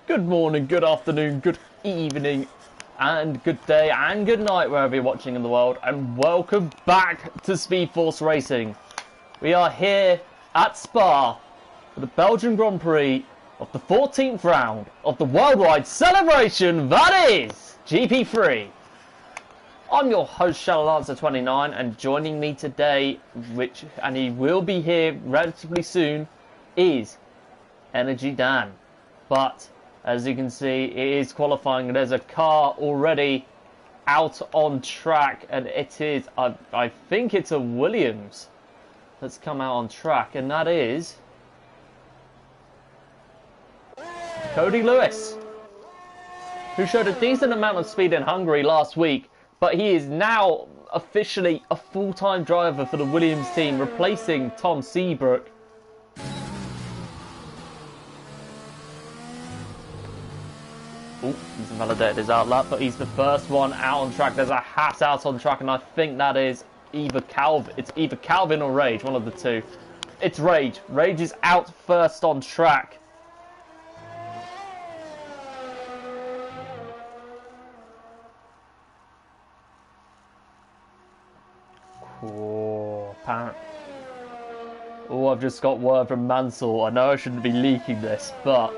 Good morning, good afternoon, good evening, and good day, and good night wherever you're watching in the world, and welcome back to Speed Force Racing. We are here at Spa for the Belgian Grand Prix of the 14th round of the worldwide celebration that is GP3. I'm your host, Shadowlancer29, and joining me today, and he will be here relatively soon, is Energy Dan. But as you can see, it is qualifying, and there's a car already out on track, and it is, I think it's a Williams that's come out on track, and that is Cody Lewis, who showed a decent amount of speed in Hungary last week, but he is now officially a full-time driver for the Williams team, replacing Tom Seabrook. Oh, he's invalidated his outlap, but he's the first one out on track. There's a Haas out on track, and I think that is either Calvin. It's either Calvin or Rage, one of the two. It's Rage. Rage is out first on track. Cool. Oh, I've just got word from Mansell. I know I shouldn't be leaking this, but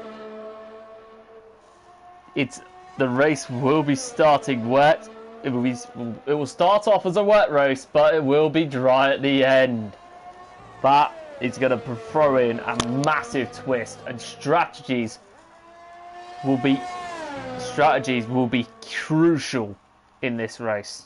the race will be starting wet. It will start off as a wet race, but it will be dry at the end. That is going to throw in a massive twist, and strategies will be crucial in this race.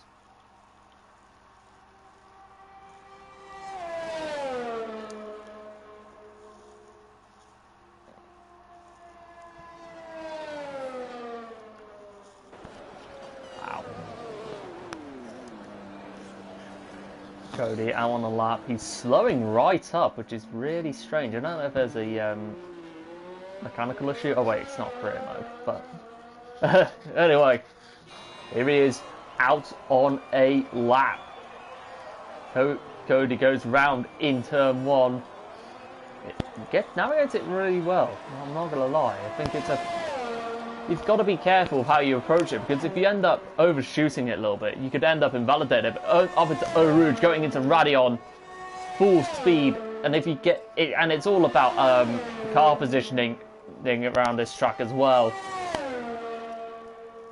Cody out on the lap. He's slowing right up, which is really strange. I don't know if there's a mechanical issue. Oh wait, it's not career mode. But anyway, here he is out on a lap. Cody goes round in turn one. Navigates it really well. I'm not gonna lie. I think you've got to be careful of how you approach it, because if you end up overshooting it a little bit, you could end up invalidated. But up into Eau Rouge, going into Radion, full speed, and if you get it, and it's all about car positioning around this track as well.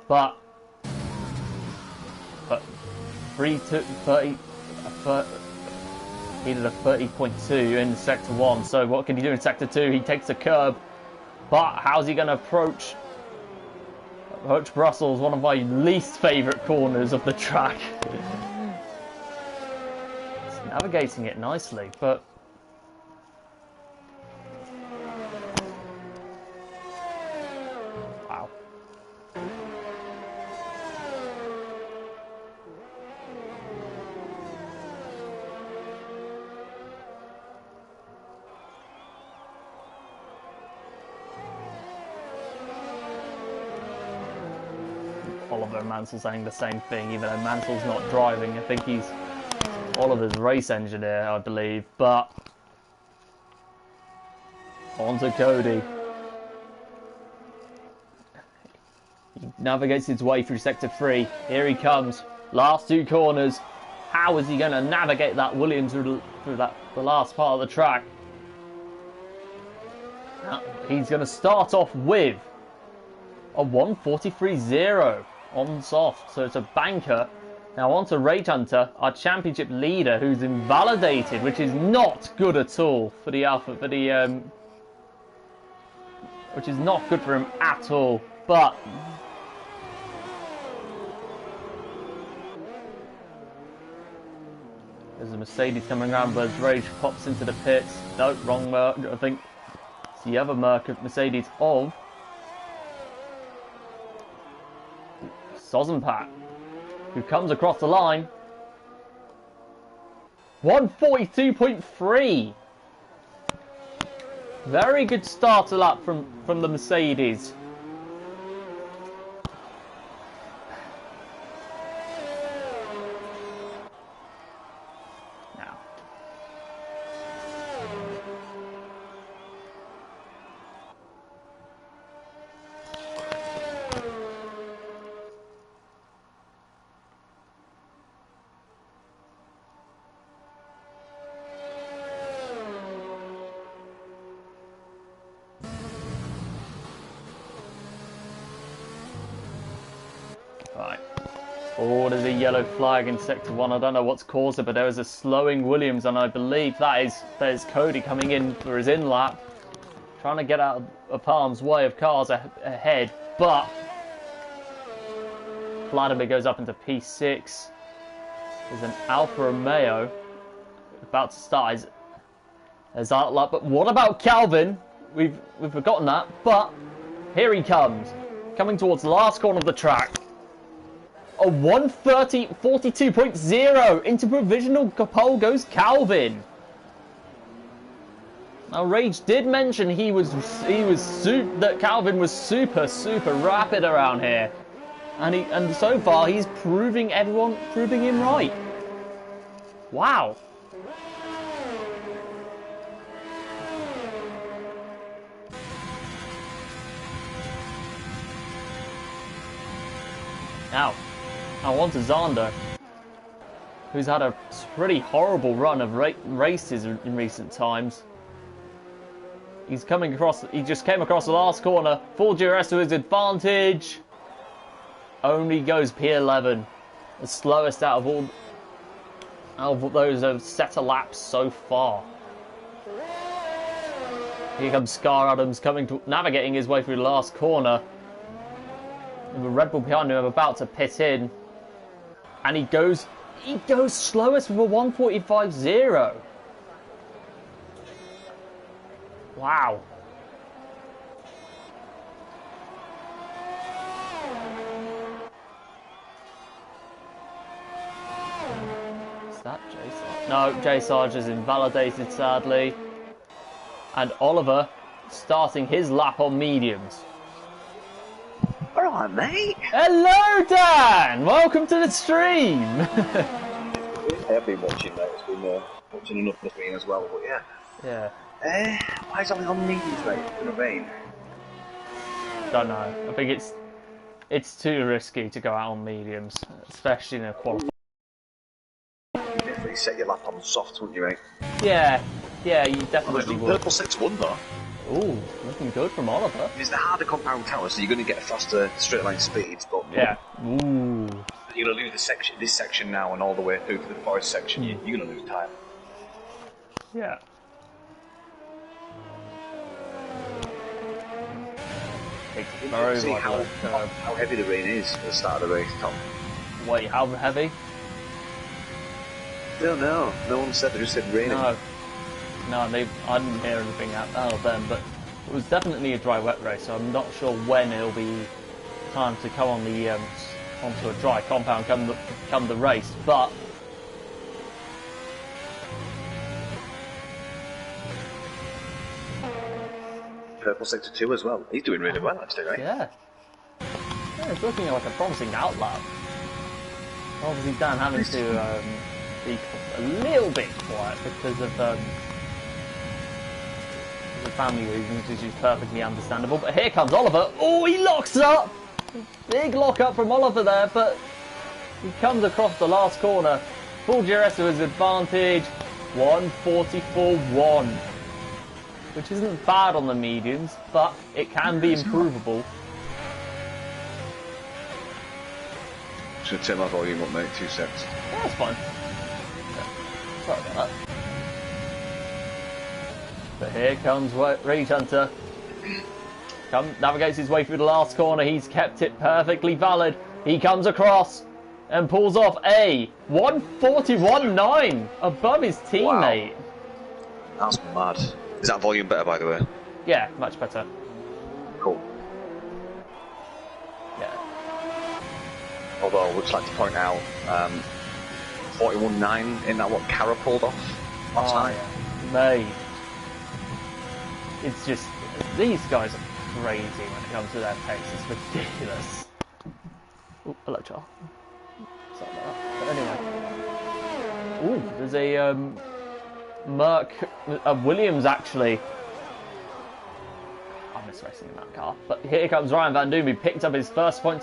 But 30, he did a 30.2 in sector 1. So what can he do in sector 2? He takes a curb, but how's he going to approach Brussels, one of my least favourite corners of the track? He's navigating it nicely, but wow. Oliver and Mansell saying the same thing, even though Mansell's not driving. I think he's Oliver's race engineer, I believe. But on to Cody. He navigates his way through sector 3. Here he comes. Last two corners. How is he going to navigate that Williams through the last part of the track? He's going to start off with a 1:43.0 on soft, so it's a banker. Now on to Rage Hunter, our championship leader, who's invalidated, which is not good at all for the which is not good for him at all. But there's a Mercedes coming around, but as Rage pops into the pits. No, wrong Merc. I think it's the other Mercedes of Sozenpat, who comes across the line. 1:42.3. Very good starter lap from the Mercedes. Now, Right. Oh, there's a yellow flag in Sector 1. I don't know what's caused it, but there is a slowing Williams, and I believe that is Cody coming in for his in-lap. Trying to get out of harm's way of cars ahead, but Vladimir goes up into P6. There's an Alfa Romeo about to start his outlap, but what about Calvin? We've forgotten that, but here he comes, coming towards the last corner of the track. A 1:30.42.0 into provisional pole goes Calvin. Now Rage did mention that Calvin was super rapid around here, and so far he's proving him right. Wow. Now on to Zander, who's had a pretty horrible run of races in recent times. He's coming across. He just came across the last corner. Full DRS to his advantage. Only goes P11, the slowest out of those set of laps so far. Here comes Scar Adams navigating his way through the last corner. With a Red Bull behind him, about to pit in, and he goes slowest with a 1:45.0. Wow. Is that J Sarge? No, J Sarge is invalidated, sadly. And Oliver starting his lap on mediums. Alright, mate. Hello, Dan! Welcome to the stream! I've been watching, mate. It's been watching enough of the rain as well, but yeah. Yeah. Why is it on mediums, mate? In the rain? Don't know. I think it's too risky to go out on mediums, especially in a qualifier. You'd definitely set your lap on soft, wouldn't you, mate? Yeah, you definitely would. Purple 6-1 though. Ooh, looking good from Oliver. It's the harder compound tower, so you're going to get a faster straight line speed, but yeah. Ooh. You're going to lose this section now and all the way through to the forest section. You're going to lose time. Yeah. It's very see how heavy the rain is at the start of the race, Tom. Wait, how heavy? Don't know. No one said. They just said raining. No, I didn't hear anything out of them, but it was definitely a dry wet race, so I'm not sure when it'll be time to come on the onto a dry compound come the race, but Purple Sector 2 as well. He's doing really well actually, right? Yeah, it's looking like a promising outlap. Obviously Dan having to be a little bit quiet because of the family reasons, which is perfectly understandable. But here comes Oliver. Oh, he locks up! Big lock up from Oliver there, but he comes across the last corner. Full DRS to his advantage. 1:44.1, which isn't bad on the mediums, but it can be improvable. Just going to turn my volume up, mate. 2 seconds. Yeah, that's fine. Yeah. Sorry about that. But here comes Rage Hunter. Navigates his way through the last corner. He's kept it perfectly valid. He comes across and pulls off a 1:41.9 above his teammate. Wow. That's mad. Is that volume better, by the way? Yeah, much better. Cool. Yeah. Although I would just like to point out, 41.9 in that what Cara pulled off last night. Yeah. Mate. It's just, these guys are crazy when it comes to their pace. It's ridiculous. Oh, hello, Charles. Sorry about that. But anyway. Ooh, there's a Williams actually. I miss racing in that car. But here comes Ryan Van Doom. He picked up his first point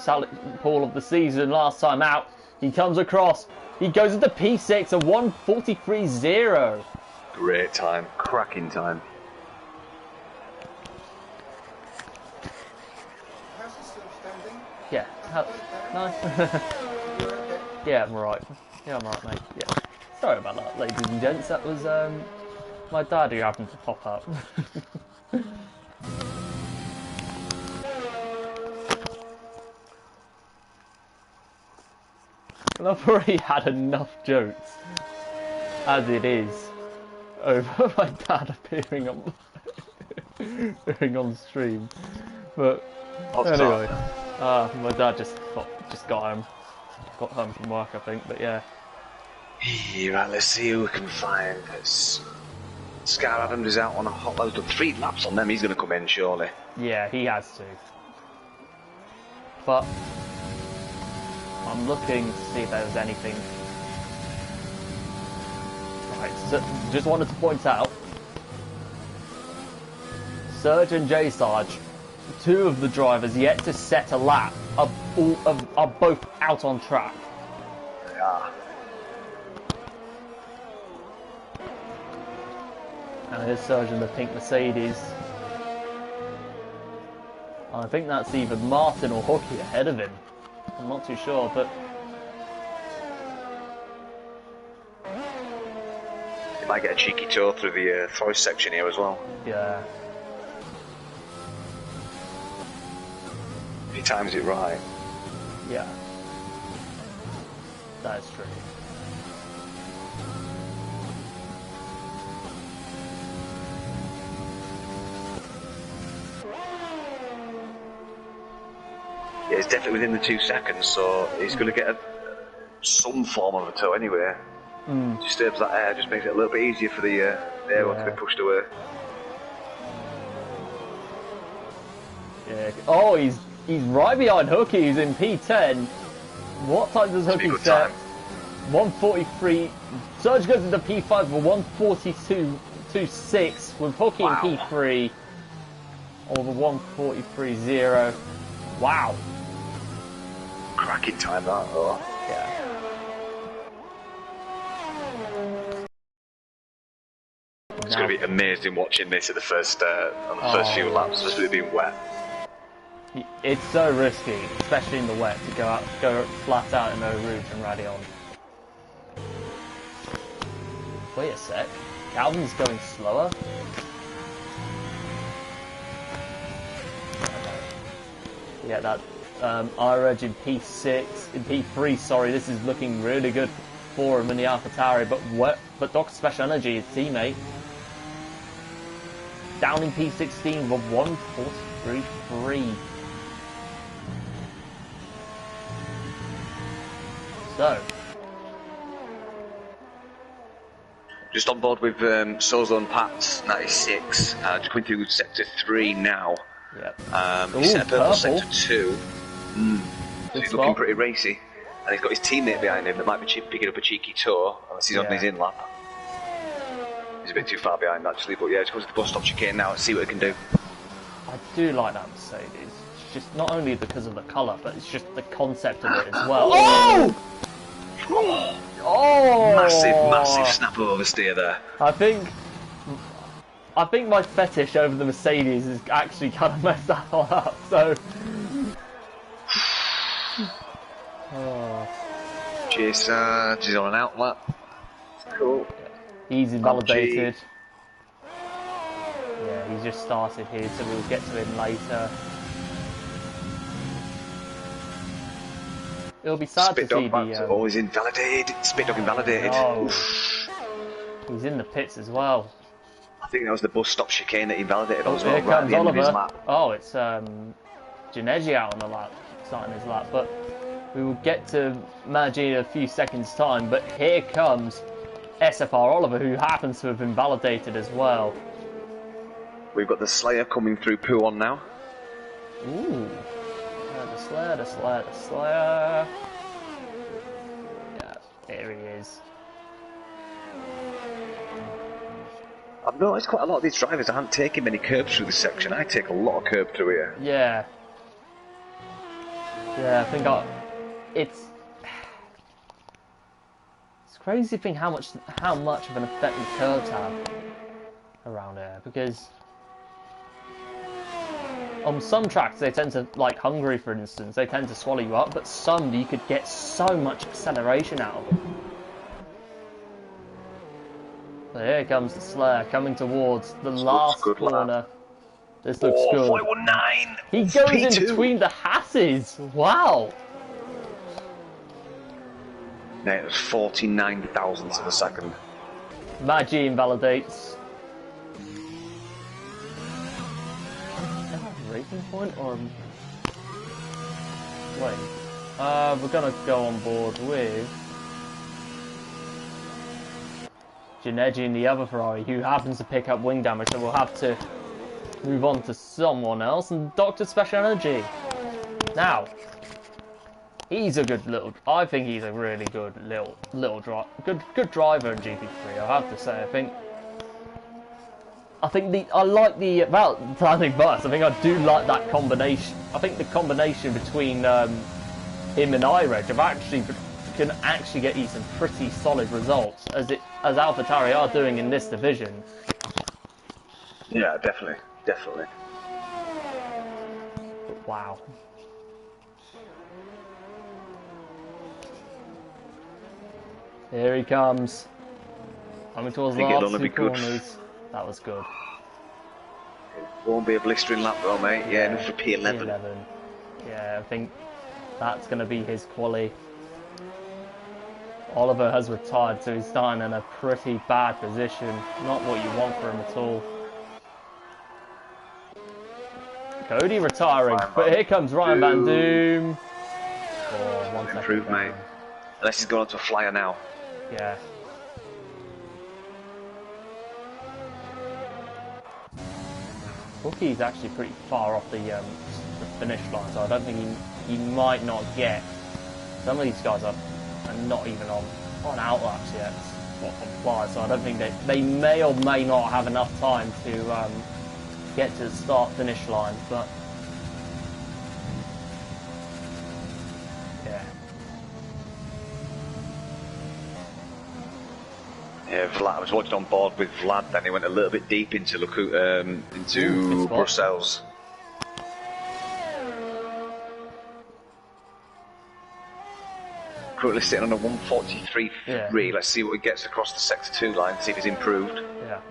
pool of the season last time out. He comes across. He goes into P6, a 1:43.0. Great time. Cracking time. Yeah. No? Yeah, I'm alright. Yeah, I'm alright, mate. Yeah. Sorry about that, ladies and gents. That was, my dad who happened to pop up. Well, I've already had enough jokes, as it is, over my dad appearing on stream. But anyway, my dad just got home from work, I think. But yeah. Right, let's see who we can find. Scar Adams is out on a hot load of 3 laps on them. He's going to come in, surely. Yeah, he has to. But I'm looking to see if there's anything. Right, so just wanted to point out, Serge and J Sarge, 2 of the drivers yet to set a lap, are both out on track. They are. And here's Serge in the pink Mercedes. I think that's either Martin or Hooky ahead of him. I'm not too sure, but He might get a cheeky tour through the forest section here as well. yeah. If he times it right. Yeah. That is true. Yeah, it's definitely within the 2 seconds, so he's going to get some form of a tow anyway. Disturbs that air, just makes it a little bit easier for the air to be pushed away. Yeah. Oh, he's right behind Hooky. He's in P10. What time does Hooky set? 1:43. Serge goes into P5 for 1:42.26 with Hooky in P3 over 1:43.0. Wow. Cracking time that, though. Yeah. It's going to be amazing watching this at the first on the first few laps, especially being wet. It's so risky, especially in the wet, to go flat out in no route and rally on. Wait a sec, Calvin's going slower. Yeah, that Ireg in P6, in P3. Sorry, this is looking really good for him in the AlphaTauri, but Dr. Special Energy, his teammate, down in P16 with 1:43.3. So, just on board with Sozo and Pats 96. Just coming through sector 3 now. yep. He's set a purple purple. sector 2. So he's looking pretty racy. And he's got his teammate behind him that might be picking up a cheeky tour, unless he's on his in lap. He's a bit too far behind actually, but yeah, it's goes to the bus stop chicane now. Let's see what it can do. I do like that Mercedes. It's just not only because of the colour, but it's just the concept of it as well. Oh! Oh! Massive snap oversteer there. I think my fetish over the Mercedes is actually kind of messed that one up. So. Cheers, he's on an outlet. Cool. He's invalidated. Yeah, he's just started here, so we'll get to him later. It'll be sad to see the. Oh, he's invalidated. Spit dog invalidated. Oh. He's in the pits as well. I think that was the bus stop chicane that invalidated as well. Here Right at comes the end of his Oliver. lap. Oh, it's Janeji out on the lap, starting his lap, but we will get to Maggi in a few seconds' time. But here comes SFR Oliver, who happens to have invalidated as well. We've got the Slayer coming through Puon now. Ooh. The Slayer. Yeah, there he is. I've noticed quite a lot of these drivers aren't taking many curbs through this section. I take a lot of curb through here. Yeah. Yeah, I think it's crazy to think how much of an effect the curbs have around here, because on some tracks they tend to, like Hungary for instance, they tend to swallow you up, but some you could get so much acceleration out of them. So here comes the Slayer coming towards the last corner. This looks good. 4.19. He goes P2. In between the Hasses. Wow. No, it was 49 thousandths of a second. Maggi invalidates. Racing point or wait? We're gonna go on board with Ginetti and the other Ferrari, who happens to pick up wing damage, so we'll have to move on to someone else. And Dr. Special Energy. Now, he's a good little. I think he's a really good little driver in GP3. I have to say. I like the about landing bus. I think I do like that combination. I think the combination between him and iReg can actually get you some pretty solid results, as AlphaTauri are doing in this division. Yeah, definitely. But wow. Here he comes. Coming towards the last two corners. That was good. It won't be a blistering lap though, mate. Yeah, enough for P11. Yeah, I think that's going to be his quali. Oliver has retired, so he's starting in a pretty bad position. Not what you want for him at all. Cody retiring, but here comes Ryan Van Doom. Oh, 1 second improved, mate. Unless he's gone on to a flyer now. Yeah. Hookie's actually pretty far off the finish line, so I don't think he might not get. Some of these guys are not even on outlaps yet, on flyers, so I don't think they may or may not have enough time to get to the start-finish line, but yeah. Yeah, Vlad, I was watching on board with Vlad, then he went a little bit deep into Brussels. Currently sitting on a 143.3. Yeah. Let's see what he gets across the Sector 2 line, see if he's improved. Yeah.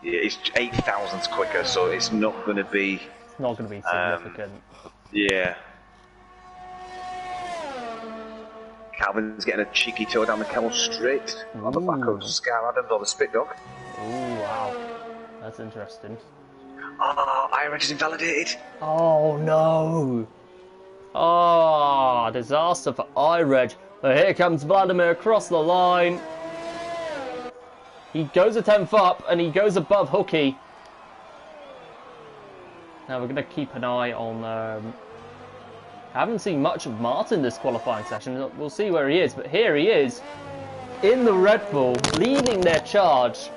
Yeah, it's 8 thousandths quicker, so it's not going to be. It's not going to be significant. Yeah. Calvin's getting a cheeky toe down the Camel Straight on the back of Scar Adams or the Spit Dog. Ooh, wow. That's interesting. Oh, iReg is invalidated. Oh, no. Oh, disaster for iReg. But here comes Vladimir across the line. He goes a 10th up and he goes above Hookie. Now we're going to keep an eye on... I haven't seen much of Martin this qualifying session. We'll see where he is, but here he is in the Red Bull, leading their charge.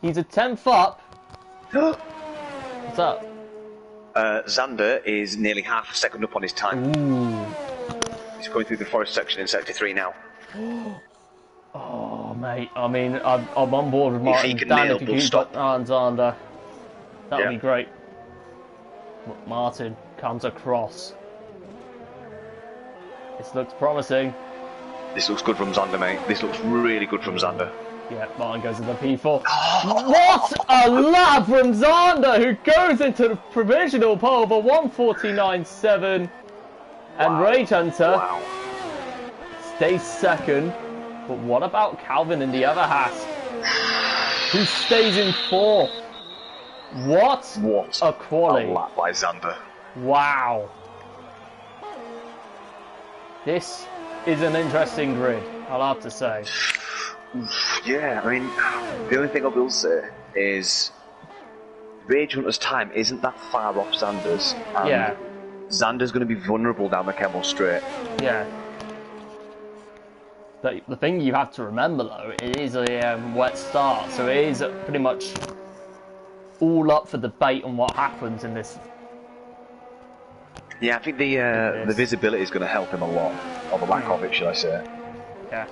He's a 10th up. What's up? Xander is nearly half a second up on his time. Ooh. He's going through the forest section in Sector 3 now. Oh, mate. I mean, I'm on board with Martin. If he can nail full stop. Xander. That would be great. But Martin comes across. This looks promising. This looks good from Xander, mate. This looks really good from Xander. Yeah, Martin goes to the P4. What a lap from Xander, who goes into the provisional pole of a 149.7. And Rage Hunter stays second. But what about Calvin and the other Haas, who stays in fourth? What a quali. A lap by Xander. Wow. This is an interesting grid, I'll have to say. Yeah, I mean, the only thing I will say is Rage Hunter's time isn't that far off Xander's. Yeah. Xander's going to be vulnerable down the Kemmel Straight. Yeah. The thing you have to remember, though, it is a wet start, so it is pretty much all up for debate on what happens in this Yeah, I think the visibility is going to help him a lot, or the lack of it, should I say. Yeah.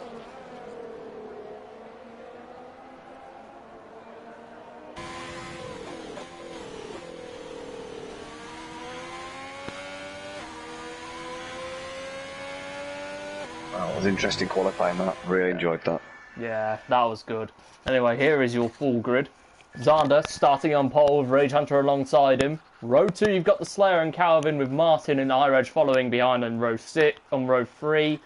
Wow, it was interesting qualifying that. Really enjoyed that. Yeah, that was good. Anyway, here is your full grid. Zander starting on pole with Rage Hunter alongside him. Row 2, you've got the Slayer and Calvin with Martin and iReg following behind on row 3.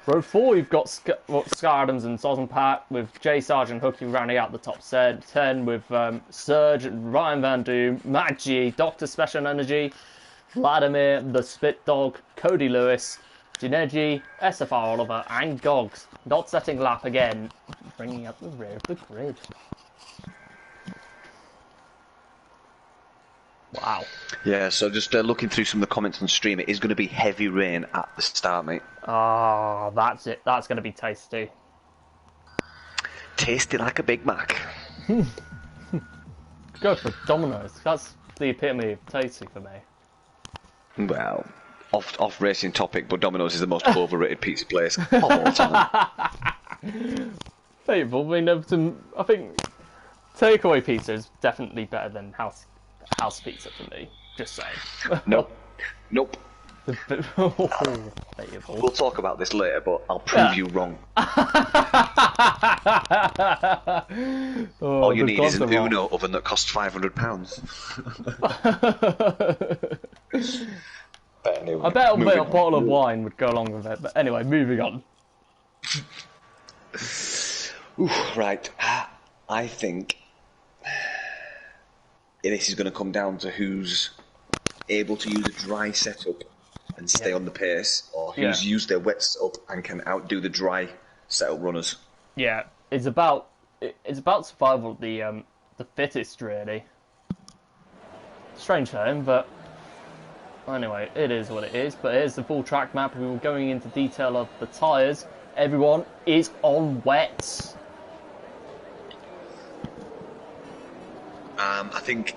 Row 4, you've got Scar Adams and Sozenpat with Jay Sargent Hooky rounding out the top 10 with Serge, Ryan Van Doom, Matt G, Dr. Special Energy, Vladimir, the Spit Dog, Cody Lewis, Jineji, SFR Oliver, and Gogs. Not setting lap again, bringing up the rear of the grid. Wow. Yeah, so just looking through some of the comments on stream, it is going to be heavy rain at the start, mate. Ah, that's it. That's going to be tasty. Tasty like a Big Mac. Go for Domino's. That's the epitome of tasty for me. Well, off racing topic, but Domino's is the most overrated pizza place of all time. Favorable. I think takeaway pizza is definitely better than house pizza for me. Just saying. Nope. We'll talk about this later, but I'll prove you wrong. All you need is an Uno oven that costs £500. But anyway, I bet a bottle of wine would go along with it. But anyway, moving on. Right. I think this is going to come down to who's able to use a dry setup and stay on the pace, or who's used their wet setup and can outdo the dry setup runners. Yeah, it's about survival of the fittest, really. Strange term, but anyway, it is what it is. But here's the full track map. We were going into detail of the tyres. Everyone is on wets. I think,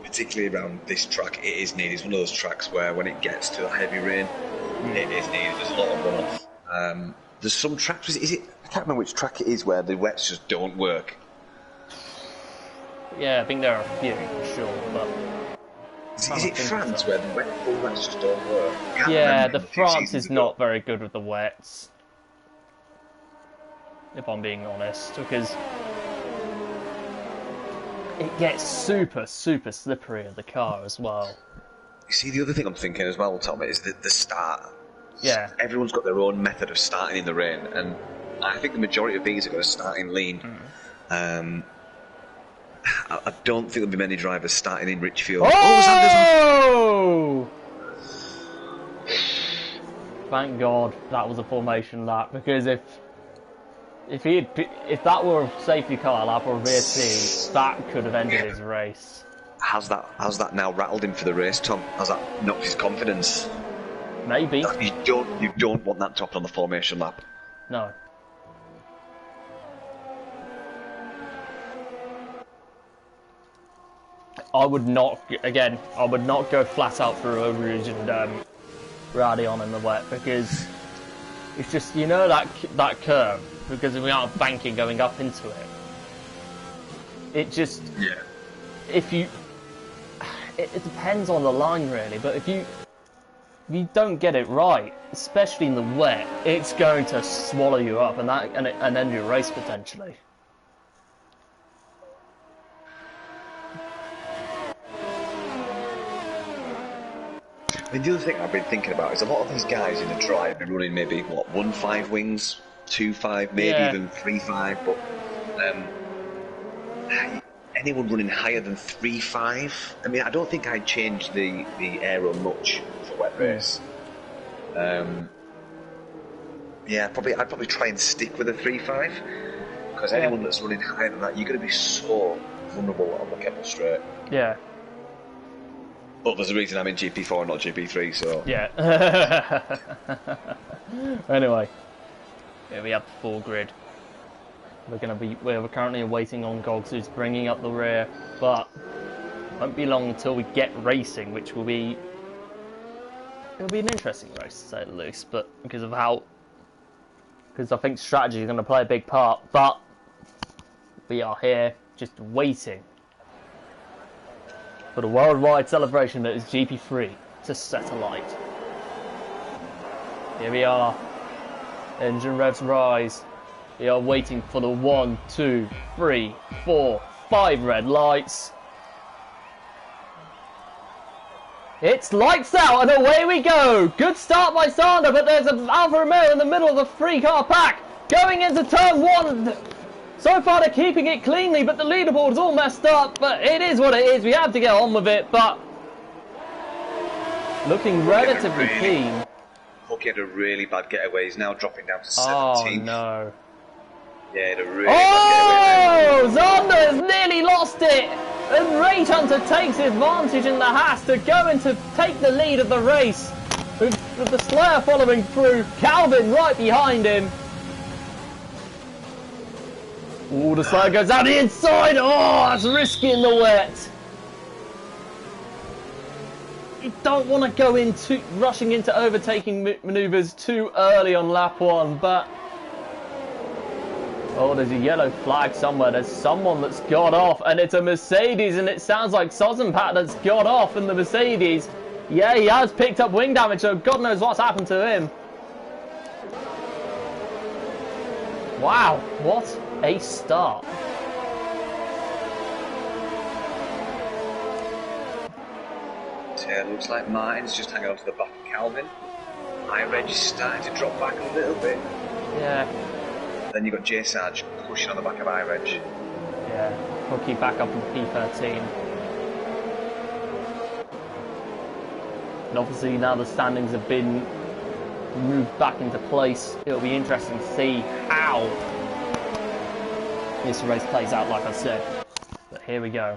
particularly around this track, it is needed. It's one of those tracks where when it gets to heavy rain, it is needed. There's a lot of runoff. There's some tracks, I can't remember which track it is, where the wets just don't work. Yeah, I think there are a few, for sure, but... Is it France where the wets just don't work? Yeah, the France is not very good with the wets. If I'm being honest, because it gets super, super slippery in the car as well. You see, the other thing I'm thinking as well, Tom, is the start. Yeah. Everyone's got their own method of starting in the rain, and I think the majority of these are going to start in lean. I don't think there'll be many drivers starting in Richfield. Oh! Thank God that was a formation lap, because if that were a safety car lap or a VSC, that could have ended his race. How's that now rattled him for the race, Tom? Has that knocked his confidence? Maybe. You don't want that to happen on the formation lap. No. I would not go flat out for Eau Rouge and Radion in the wet, because it's just, you know, that curve, because we aren't banking going up into it. It just... Yeah. It depends on the line, really, but if you don't get it right, especially in the wet, it's going to swallow you up and end your race potentially. I mean, the other thing I've been thinking about is a lot of these guys in the dry have been running maybe 1.5 wings, 2.5, maybe even 3.5, but anyone running higher than 3.5, I mean, I don't think I'd change the aero much for wet race. Yeah, I'd probably try and stick with a 3.5, because anyone that's running higher than that, you're going to be so vulnerable on the Keppel Straight. Yeah. But there's a reason I'm in GP4 and not GP3, so... Yeah. Anyway, here we have the full grid. We're currently waiting on Gogs, who's bringing up the rear, but Won't be long until we get racing, which will be... It'll be an interesting race, to say the least, but because of how... Because I think strategy is going to play a big part, but we are here just waiting for the worldwide celebration that is GP3 to set alight. Here we are. Engine revs rise. We are waiting for the 1, 2, 3, 4, 5 red lights. It's lights out and away we go. Good start by Zander, but there's an Alfa Romeo in the middle of the 3-car pack going into turn 1. So far they're keeping it cleanly, but the leaderboard's all messed up. But it is what it is. We have to get on with it. But looking relatively keen. Hookey had a really bad getaway. He's now dropping down to 17th. Oh no. Yeah, he had a really bad getaway. Zander has nearly lost it. And Rage Hunter takes advantage in the Haas to go in to take the lead of the race. With the Slayer following through. Calvin right behind him. Oh, the Slayer goes out the inside. Oh, that's risky in the wet. You don't want to go into rushing into overtaking manoeuvres too early on lap 1, but... Oh, there's a yellow flag somewhere. There's someone that's got off, and it's a Mercedes, and it sounds like Sozenpat that's got off in the Mercedes. Yeah, he has picked up wing damage, so God knows what's happened to him. Wow, what a start. Yeah, it looks like Martin's just hanging on to the back of Calvin. iReg is starting to drop back a little bit. Yeah. Then you've got J Sarge pushing on the back of iReg. Yeah, Hookey back up in P13. And obviously now the standings have been moved back into place. It'll be interesting to see how this race plays out, like I said. But here we go.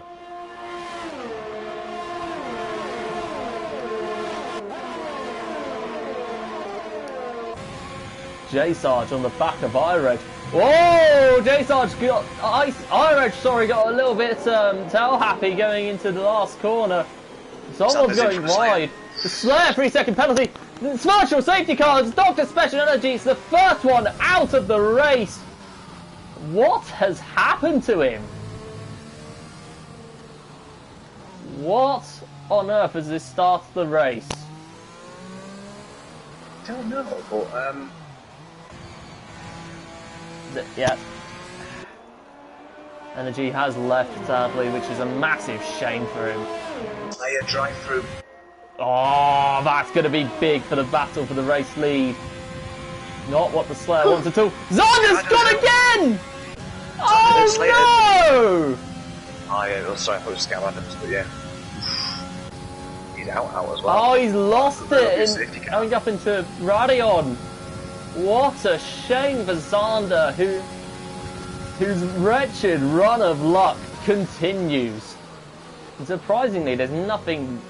J Sarge on the back of iReg. Whoa! J Sarge got iReg, sorry, got a little bit tail happy going into the last corner. Someone's going wide. The Slayer 3-second penalty. Virtual safety cars. Dr. Special Energies, the first one out of the race. What has happened to him? What on earth has this started the race? I don't know, but yeah. Energy has left, sadly, which is a massive shame for him. Slayer drive through. Oh, that's going to be big for the battle for the race lead. Not what the Slayer wants at all. Zander's gone again! Oh no! Oh yeah, sorry, I thought it was Scout Adams, but yeah. He's out as well. Oh, he's lost it in going up into Radion. What a shame for Zander, whose wretched run of luck continues. And surprisingly, there's nothing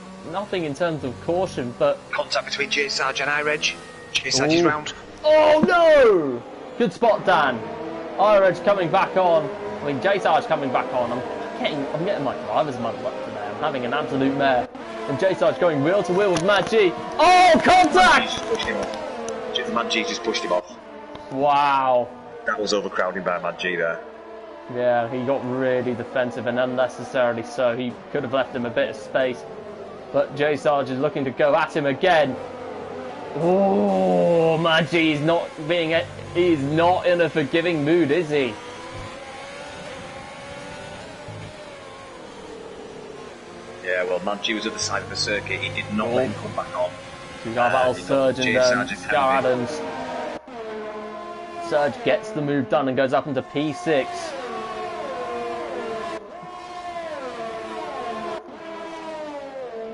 in terms of caution, but... Contact between J Sarge and iReg. J Sarge is round. Oh no! Good spot, Dan. iReg coming back on. I mean, J Sarge coming back on. I'm getting my driver's muddled up today. I'm having an absolute mare. And J Sarge going wheel to wheel with Mad G. Oh, contact! Mad G just pushed him off. Wow. That was overcrowding by Mad G there. Yeah, he got really defensive and unnecessarily so. He could have left him a bit of space. But J Sarge is looking to go at him again. Oh, Mad G is not he's not in a forgiving mood, is he? Yeah, well, Mad G was at the side of the circuit. He did not let him come back on. We got battle Surge and Scar Adams. Surge gets the move done and goes up into P6.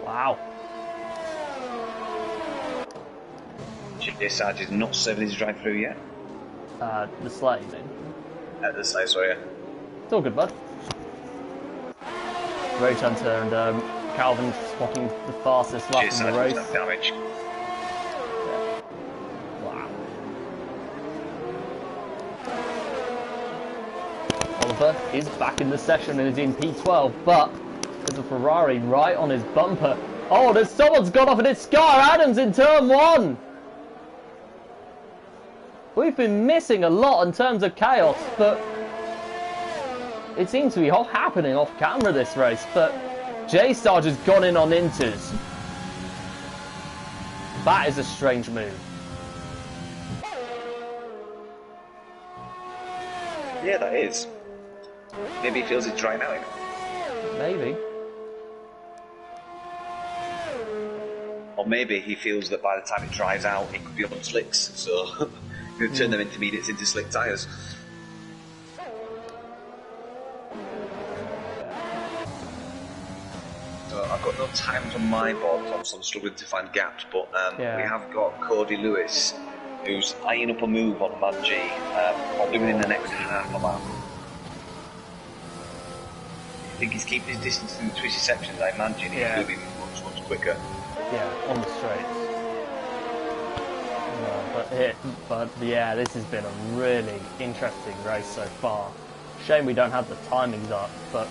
Wow. J Sarge is not serving his drive through yet. The Slay's in. The Slay, sorry. It's all good, bud. Rage Hunter and Calvin spotting the fastest lap in the race. Damage. Wow. Oliver is back in the session and is in P12, but There's a Ferrari right on his bumper. Oh, someone's gone off and it's Scar Adams in turn 1. We've been missing a lot in terms of chaos, but it seems to be all happening off camera this race. But J-Sarge has gone in on Inters. That is a strange move. Yeah, that is. Maybe he feels it's drying out. Maybe. Or maybe he feels that by the time it dries out, it could be on slicks, so he's going to turn them intermediates into slick tyres. So I've got no times on my board, Tom, so I'm struggling to find gaps, but we have got Cody Lewis, who's eyeing up a move on Man G, probably within the next half a lap. I think he's keeping his distance through the twisty sections. I imagine he's going to be much quicker. Yeah, on the straights. No, but yeah, this has been a really interesting race so far. Shame we don't have the timings up, but...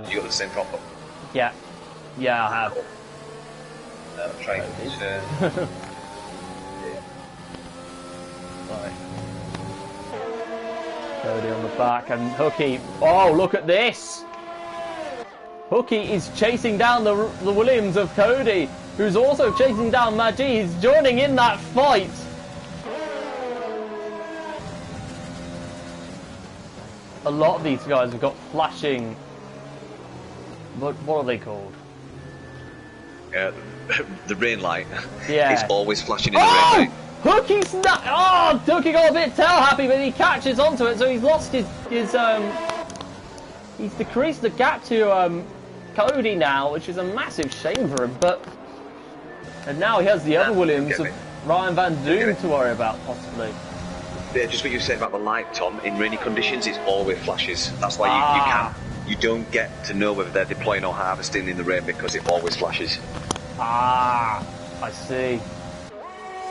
Did you got the same drop up? Yeah. Yeah, I have. Cool. Trying to... Right. Cody on the back and Hooky. Oh, look at this! Hooky is chasing down the Williams of Cody, who's also chasing down Maji. He's joining in that fight. A lot of these guys have got flashing. What are they called? The rain light. Yeah. It's always flashing in the rain light. Hooky's not. Oh, Hooky got a bit tail happy, but he catches onto it, so he's lost his he's decreased the gap to Cody now, which is a massive shame for him. And now he has the other Williams of Ryan Van Doom to worry about, possibly. Yeah, just what you said about the light, Tom. In rainy conditions, it's always flashes. That's why you don't get to know whether they're deploying or harvesting in the rain because it always flashes. Ah, I see.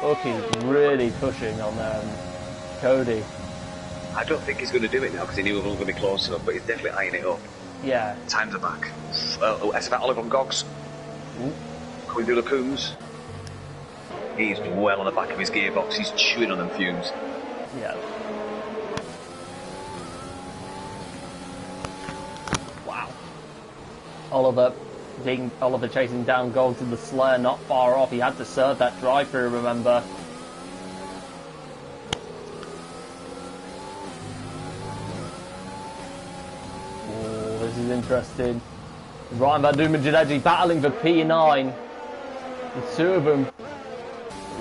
Hooky's really pushing on Cody. I don't think he's going to do it now because he knew we weren't going to be close enough, but he's definitely eyeing it up. Yeah. Times are back. It's about Oliver on Gogs. Coming through the Coons. He's well on the back of his gearbox. He's chewing on them fumes. Yeah. Wow. Oliver chasing down Gogs in the Slayer, not far off. He had to serve that drive-through, remember. Oh, this is interesting. Ryan Van Doom and Jadeji battling for P9. The two of them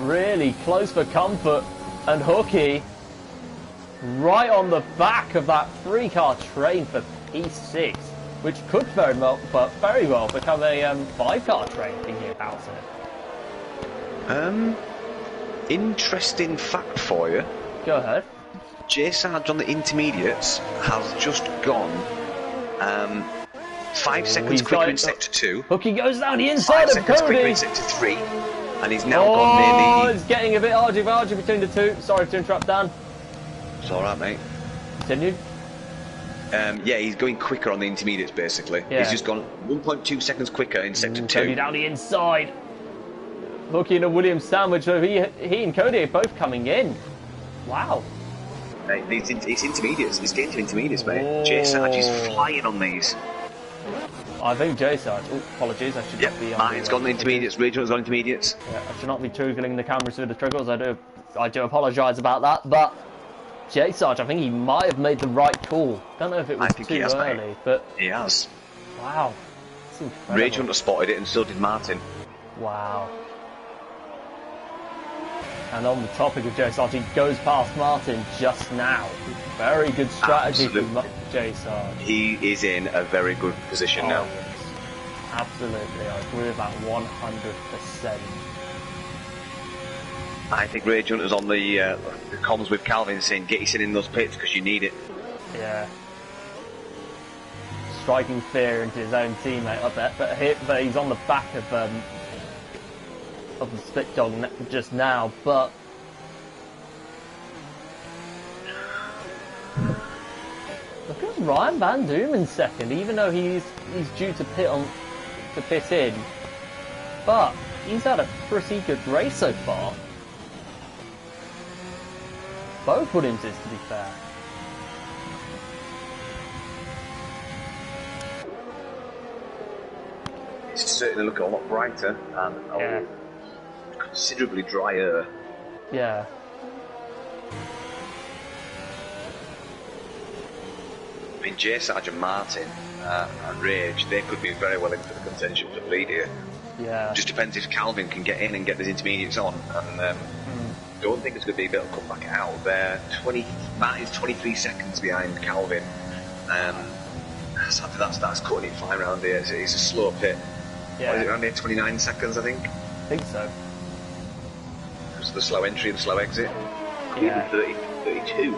really close for comfort. And Hooky right on the back of that 3-car train for P6. Which could very well become a 5-car train, thinking about it. Interesting fact for you. Go ahead. J-Sarge on the intermediates has just gone 5 seconds quicker in Sector 2. Hooky goes down the inside of Cody. 5 seconds quicker in Sector 3. And he's now gone nearly... Oh, it's getting a bit argy-bargy between the two. Sorry to interrupt, Dan. It's alright, mate. Continue. Yeah, he's going quicker on the intermediates, basically. Yeah. He's just gone 1.2 seconds quicker in Sector 2. Cody down the inside. Hooky and a Williams sandwich. So he and Cody are both coming in. Wow. It's intermediates. He's getting to intermediates, mate. J-Sarge is flying on these. I think J-Sarge... Oh, apologies. I should not be... Martin's gone intermediates. Regional's gone intermediates. Yeah, I should not be triggering the cameras with the triggers. I do apologise about that, but... J-Sarge, I think he might have made the right call. Don't know if it was too early, but... He has. Wow. Rage Hunter spotted it and so did Martin. Wow. And on the topic of J-Sarge, he goes past Martin just now. Very good strategy from J-Sarge. He is in a very good position now. Yes. Absolutely, I agree with that 100%. I think Rage Hunter's on the comms with Calvin saying, get yourself in those pits because you need it. Yeah. Striking fear into his own teammate up there, but he's on the back of the split dog just now, but... Look at Ryan Van Doom in second, even though he's due to pit in. But he's had a pretty good race so far. Both Williamses, to be fair. It's certainly looking a lot brighter and considerably drier. Yeah. I mean, J. Sargent Martin and Rage, they could be very well into the contention for the lead here. Yeah. Just depends if Calvin can get in and get those intermediates on. And don't think it's going to be able to come back out there. Matt is 23 seconds behind Calvin. That's cutting it fine around here. It's a slow pit. Yeah. What is it, around here? 29 seconds, I think? I think so. Because of the slow entry and slow exit. Yeah. 30, 32.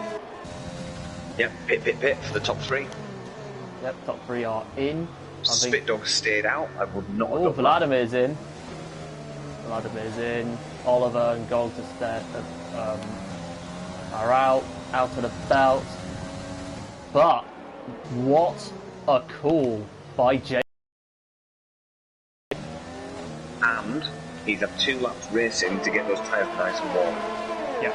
Yep, pit for the top three. Yep, top three are in. Spit Dog stayed out. I would not have Oh, done Vladimir's in. Vladimir's in. Oliver and Gold are out of the belt. But what a call by Jay. And he's had 2 laps racing to get those tyres nice and warm. Yeah.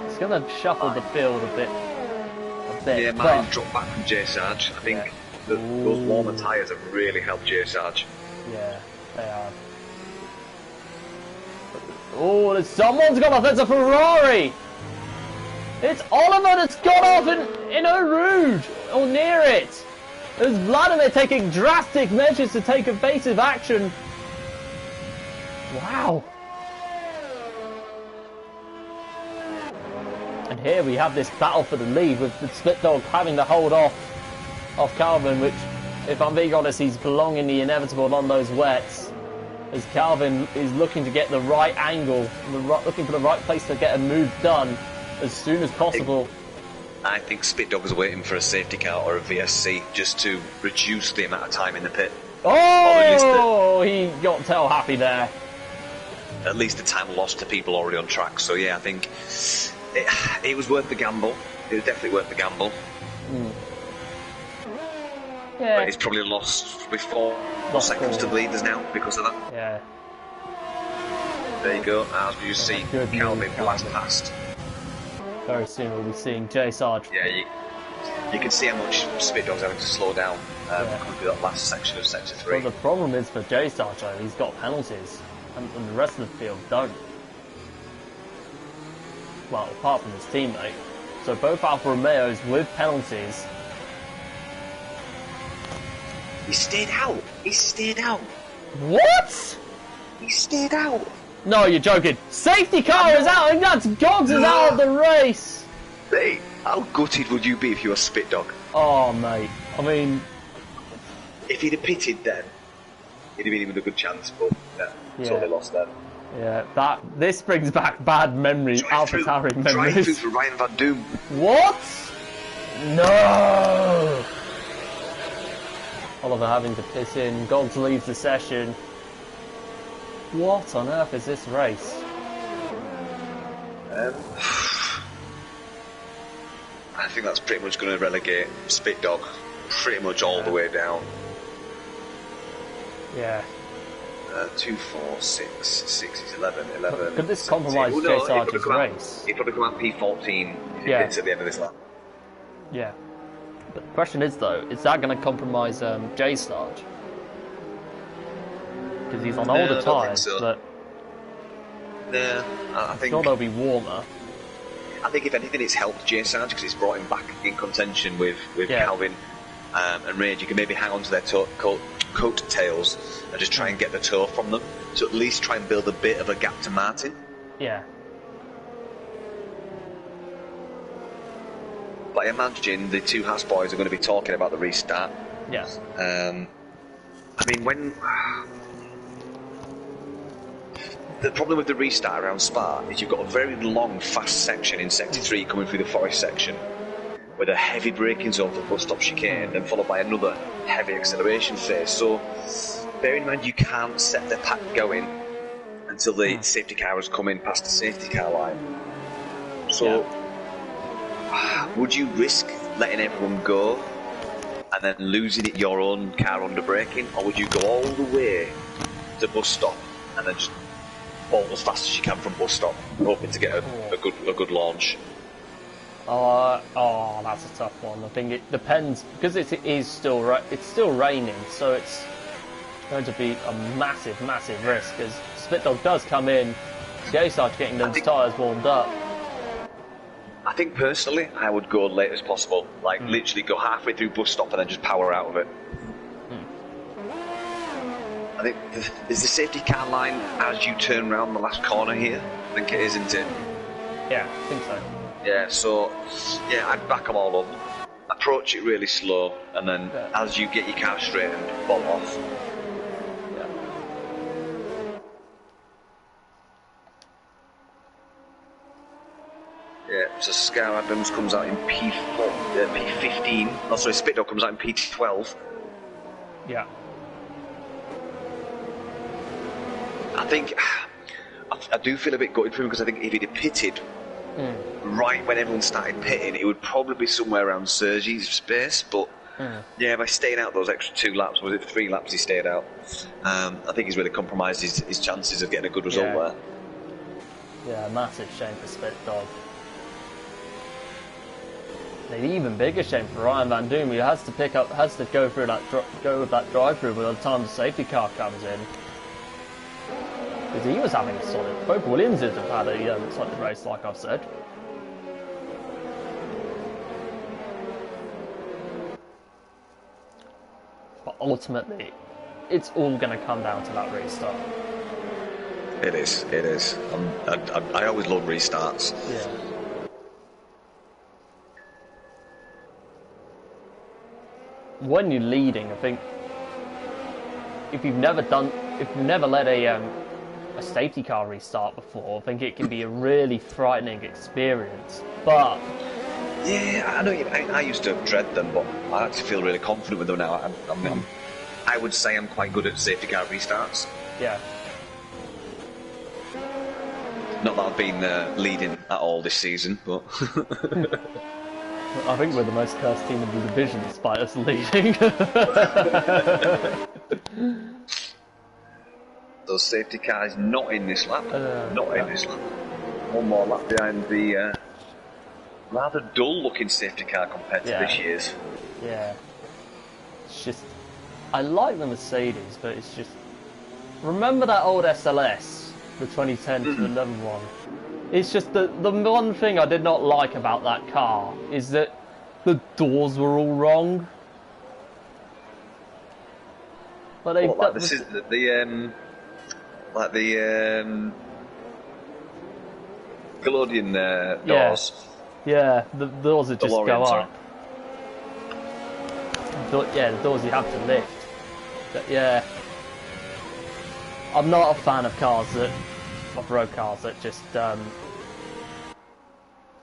It's going to shuffle the field a bit. Yeah, mine dropped back from J. Sarge. I think those warmer tyres have really helped J. Sarge. Yeah, they have. Oh, someone's got off. That's a Ferrari. It's Oliver that's got off in Eau Rouge, or near it. There's Vladimir taking drastic measures to take evasive action. Wow. And here we have this battle for the lead with the Split Dog having to hold off Calvin, which, if I'm being honest, he's belonging the inevitable on those wets. As Calvin is looking to get the right angle, looking for the right place to get a move done as soon as possible. I think Spit Dog was waiting for a safety car or a VSC just to reduce the amount of time in the pit. Oh, he got tail happy there. At least the time lost to people already on track. So yeah, I think it was worth the gamble. It was definitely worth the gamble. Yeah. But he's probably lost with 4 seconds to the leaders now because of that. Yeah. There you go. As you see, Calvin blast past. Very soon we'll be seeing J. Sarge. Yeah, you can see how much Spit Dog's having to slow down coming through that last section of Sector 3. Well, the problem is for J. Sarge, though, he's got penalties, and the rest of the field don't. Well, apart from his teammate. So both Alfa Romeos with penalties. He stayed out. He stayed out. What? He stayed out. No, you're joking. Safety car is out, and that's Gogs is out of the race. Mate, how gutted would you be if you were Spit Dog? Oh, mate. I mean, if he'd have pitted then, he'd have been even a good chance, but so they lost then. Yeah, this brings back bad memories, AlphaTauri memories. Drive through for Ryan Van Doom. What? No! Oliver having to piss in. Gogs leaves the session. What on earth is this race? I think that's pretty much going to relegate Spit Dog pretty much all the way down. Yeah. 2, 4, 6, 6 is 11, 11. Could this compromise J. Sarge's race? He'd probably come out P14 if he gets at the end of this lap. Yeah. But the question is, though, is that going to compromise J. Sarge? Because he's on older tyres, but I think sure they'll be warmer. I think if anything, it's helped J. Sarge because it's brought him back in contention with Calvin and Rage. You can maybe hang on to their coat tails and just try and get the toe from them to at least try and build a bit of a gap to Martin. Yeah. But I imagine the two Haas boys are going to be talking about the restart. Yes. I mean, the problem with the restart around Spa is you've got a very long, fast section in Sector 3 coming through the forest section with a heavy braking zone for bus stop chicane, then followed by another heavy acceleration phase. So, bear in mind you can't set the pack going until the safety car was coming past the safety car line. So, would you risk letting everyone go and then losing it your own car under braking, or would you go all the way to bus stop and then just ball as fast as you can from bus stop, hoping to get a good launch? That's a tough one. I think it depends, because it's still raining, so it's going to be a massive risk, because Spit Dog does come in, Jay starts getting those tyres warmed up. I think personally, I would go late as possible. Like, literally go halfway through bus stop and then just power out of it. I think is the safety car line as you turn around the last corner here? I think it is, isn't it? Yeah, I think so. Yeah, so, yeah, I'd back them all up. Approach it really slow, and then as you get your car straightened, ball off. Yeah, so Scar Adams comes out in P15. Oh, sorry, Spit Dog comes out in P12. Yeah. I think I do feel a bit gutted for him, because I think if he'd have pitted right when everyone started pitting, it would probably be somewhere around Sergi's space. But yeah, by staying out those extra 2 laps, was it 3 laps he stayed out? I think he's really compromised his chances of getting a good result there. Yeah, massive shame for Spit Dog. An even bigger shame for Ryan Van Doom, who has to go through that drive-through by the time the safety car comes in. Because he was having a solid. Both Williamses have had a solid race, like I've said. But ultimately, it's all going to come down to that restart. It is. I always love restarts. Yeah. When you're leading, I think if you've never led a safety car restart before, I think it can be a really frightening experience. But yeah, I know. I used to dread them, but I actually feel really confident with them now. I would say I'm quite good at safety car restarts. Yeah. Not that I've been leading at all this season, but. I think we're the most cursed team in the division, despite us leading. Those safety cars not in this lap. In this lap. One more lap behind the rather dull-looking safety car compared to this year's. Yeah. It's just, I like the Mercedes, but it's just. Remember that old SLS, the 2010 to 11 one? It's just the one thing I did not like about that car is that the doors were all wrong. But they Galodian doors. Yeah, the doors that just go up. Yeah, the doors you have to lift. But yeah, I'm not a fan of off-road cars that just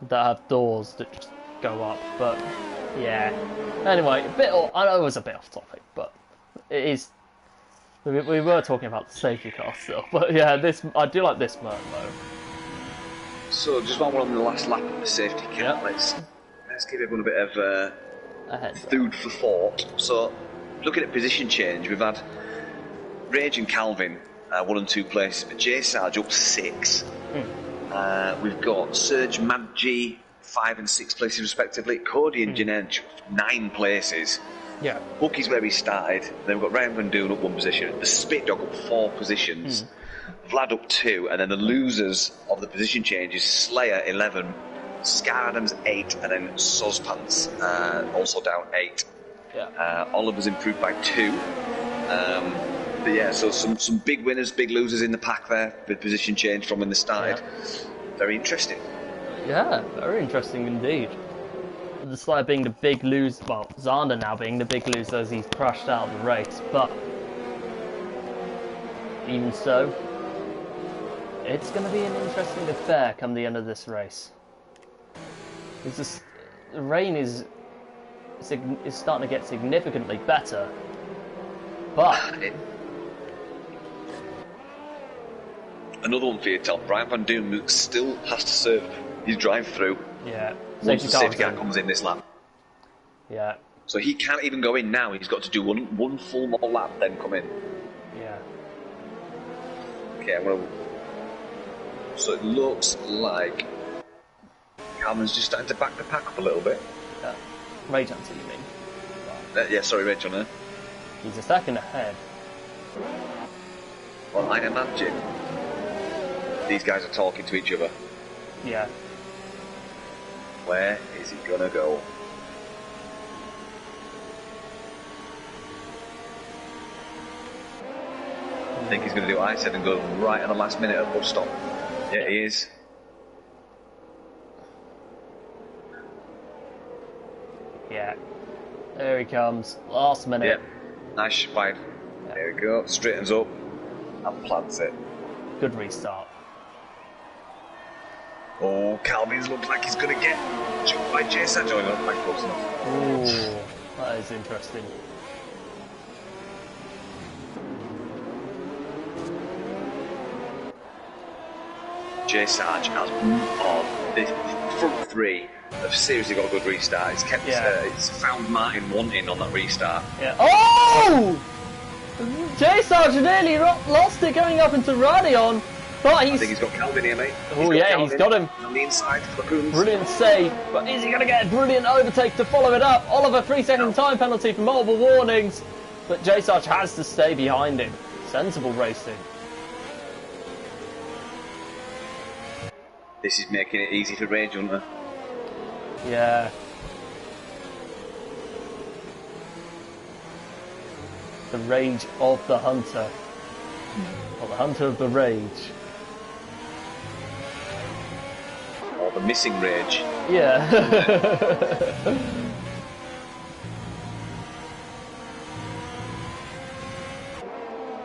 that have doors that just go up. But yeah, anyway, I know it was a bit off topic, but it is. We were talking about the safety car still, but yeah, I do like this mode though. So just while we're on the last lap of the safety car, let's give everyone a bit of food for thought. So looking at position change, we've had Rage and Calvin 1 and 2 places, but J Sarge up 6. We've got Serge Madji 5 and 6 places respectively. Cody and Janench 9 places. Yeah. Bucky's where he started. Then we've got Ryan Van Doon up 1 position. The Spit Dog up 4 positions. Vlad up 2, and then the losers of the position changes: Slayer 11, Scar Adams 8, and then Sozpants also down 8. Yeah. Oliver's improved by 2. But yeah, so some big winners, big losers in the pack there with position change from when they started. Yeah. Very interesting. Yeah, very interesting indeed. The Slayer being the big loser, well, Zander now being the big loser as he's crashed out of the race, but even so, it's going to be an interesting affair come the end of this race. The rain is starting to get significantly better, but another one for you, Tom. Brian Van Doom still has to serve his drive-through. Yeah. Once the safety car comes in this lap. Yeah. So he can't even go in now. He's got to do one full more lap, then come in. Yeah. Okay, I'm gonna. So it looks like Calvin's just starting to back the pack up a little bit. Yeah. Rage Hunter, you mean? Yeah, sorry, Reg on there. He's a second ahead. Well, I imagine these guys are talking to each other. Yeah. Where is he gonna go? I think he's gonna do what I said and go right on the last minute at bus stop. Yeah, he is. Yeah. There he comes. Last minute. Yep. Nice wide. Yeah. There we go. Straightens up and plants it. Good restart. Oh, Calvin's looks like he's going to get jumped by Jason. Joining up quite close enough. Ooh, that is interesting. Jay Sarge has the front three have seriously got a good restart. It's kept it's found Martin wanting on that restart. Yeah. Oh! Jay Sarge nearly lost it going up into Radion, but I think he's got Calvin here, mate. Oh yeah, he's got him. On the inside, Raccoons. Brilliant save, but is he going to get a brilliant overtake to follow it up? Oliver, 3-second time penalty for multiple warnings, but Jay Sarge has to stay behind him. Sensible racing. This is making it easy for Rage Hunter. Yeah. The rage of the hunter. Or the hunter of the rage. Or the missing rage. Yeah.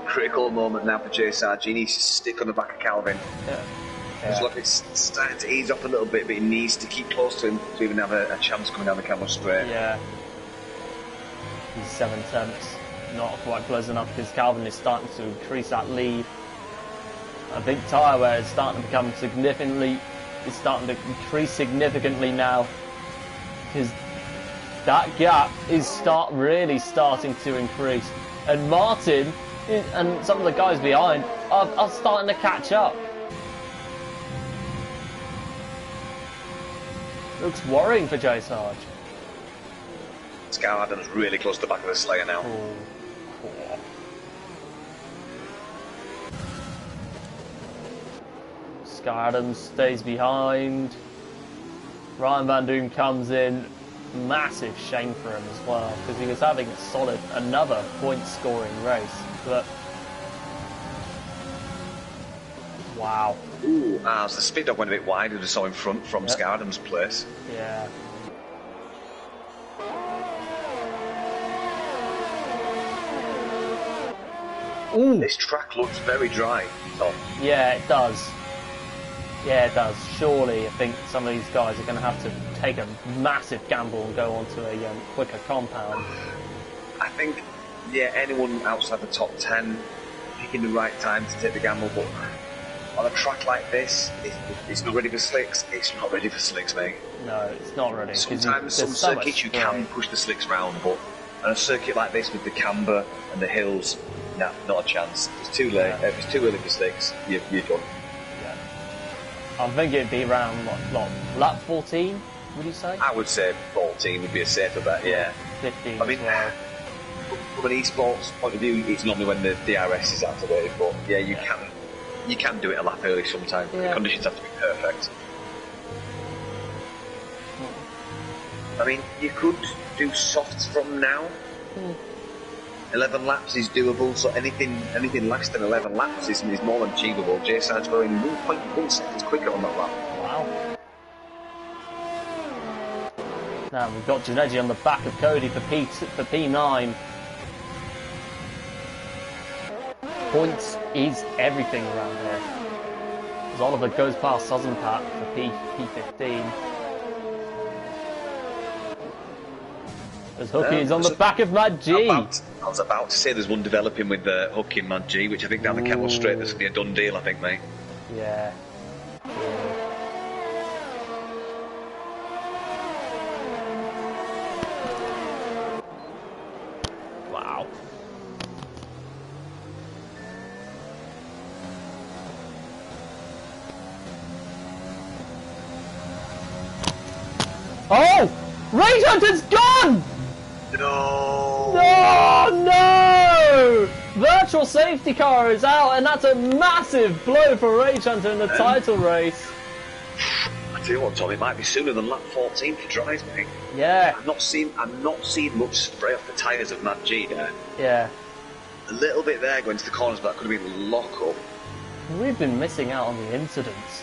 Critical moment now for Jay Sarge. He needs to stick on the back of Calvin. Yeah. It's like it's starting to ease off a little bit, but he needs to keep close to him to even have a chance coming down the camel straight. Yeah. He's 7/10. Not quite close enough because Calvin is starting to increase that lead. A big tyre wear is starting to become it's starting to increase significantly now. Because that gap is really starting to increase. And Martin and some of the guys behind are starting to catch up. Looks worrying for Jay Sarge. Scout Adams really close to the back of the Slayer now. Cool. Sky Adams stays behind. Ryan Van Doom comes in. Massive shame for him as well, because he was having a solid, another point-scoring race. But wow. Ooh, as the speed dog went a bit wide, we just saw in front from Sky Adams' place. Yeah. Ooh. This track looks very dry, Tom. Yeah, it does. Yeah, it does. Surely, I think some of these guys are going to have to take a massive gamble and go onto a quicker compound. I think, yeah, anyone outside the top 10 picking the right time to take the gamble, but on a track like this, it's not ready for slicks. It's not ready for slicks, mate. No, it's not ready. Sometimes some circuits you can push the slicks round, but on a circuit like this with the camber and the hills, no, not a chance. It's too late. If it's too early for slicks, you're done. Yeah. I think it'd be around lap 14, would you say? I would say 14 would be a safer bet, yeah. 15 I mean, as well. From an esports point of view, it's normally when the DRS is activated, but yeah, you can do it a lap early sometimes. Yeah. The conditions have to be perfect. I mean, you could do softs from now. 11 laps is doable, so anything less than 11 laps is more than achievable. Jay Sarge going 1.1 seconds quicker on that lap. Wow. Now we've got Janeji on the back of Cody for P9. Points is everything around here. As Oliver goes past Suzenpat for P15. As Hooky is on the back of Mad G. I was about to say there's one developing with Hooky and Mad G, which I think down the Camel Straight, this will be a done deal, I think, mate. Yeah. Wow. Oh! Rage Hunter's gone! No! Oh no! Virtual safety car is out, and that's a massive blow for Rage Hunter in the title race. I tell you what, Tom, it might be sooner than lap 14 for Drives, mate. Yeah. I'm not seeing much spray off the tyres of Matt G there. Yeah. A little bit there going to the corners, but that could have been a lock-up. We've been missing out on the incidents.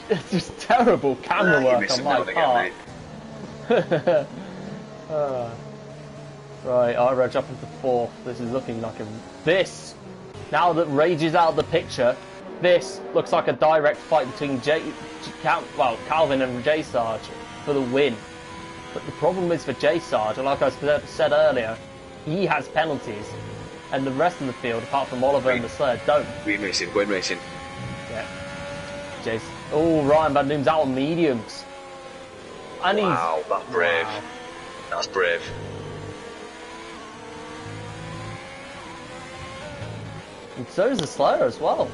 It's just terrible camera work on my part. Right, Reg up into 4th. This is looking like this, now that Rage is out of the picture, this looks like a direct fight between Calvin and J Sarge for the win. But the problem is for J Sarge, and like I said earlier, he has penalties, and the rest of the field, apart from Oliver and the Sled, don't. Green racing, Gwyn racing. Yeah. Jace. Oh, Ryan Van Doom's out on mediums. And wow, that's brave. Wow. That's brave. And so is the Slayer as well.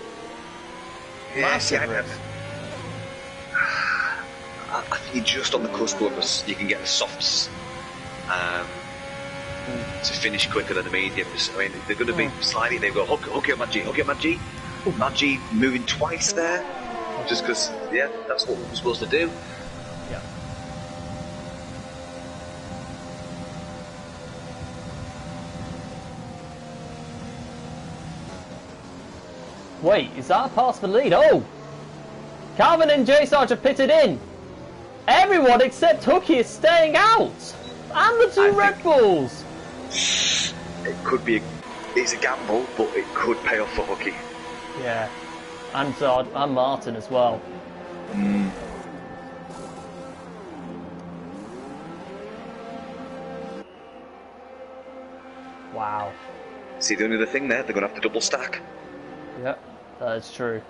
Yeah, see, I think you're just on the cusp of us. You can get the softs to finish quicker than the mediums. I mean, they're going to be sliding. They go, hook it, Matt G, hook it, Matt G. Matt G moving twice there. Just because, yeah, that's what we're supposed to do. Yeah. Wait, is that a pass for the lead? Oh! Calvin and J Sarge are pitted in. Everyone except Hooky is staying out. And the two Red Bulls. It could be, it's a gamble, but it could pay off for Hooky. Yeah. And Martin as well. Wow. See, the only other thing there, they're going to have to double stack. Yep, that is true.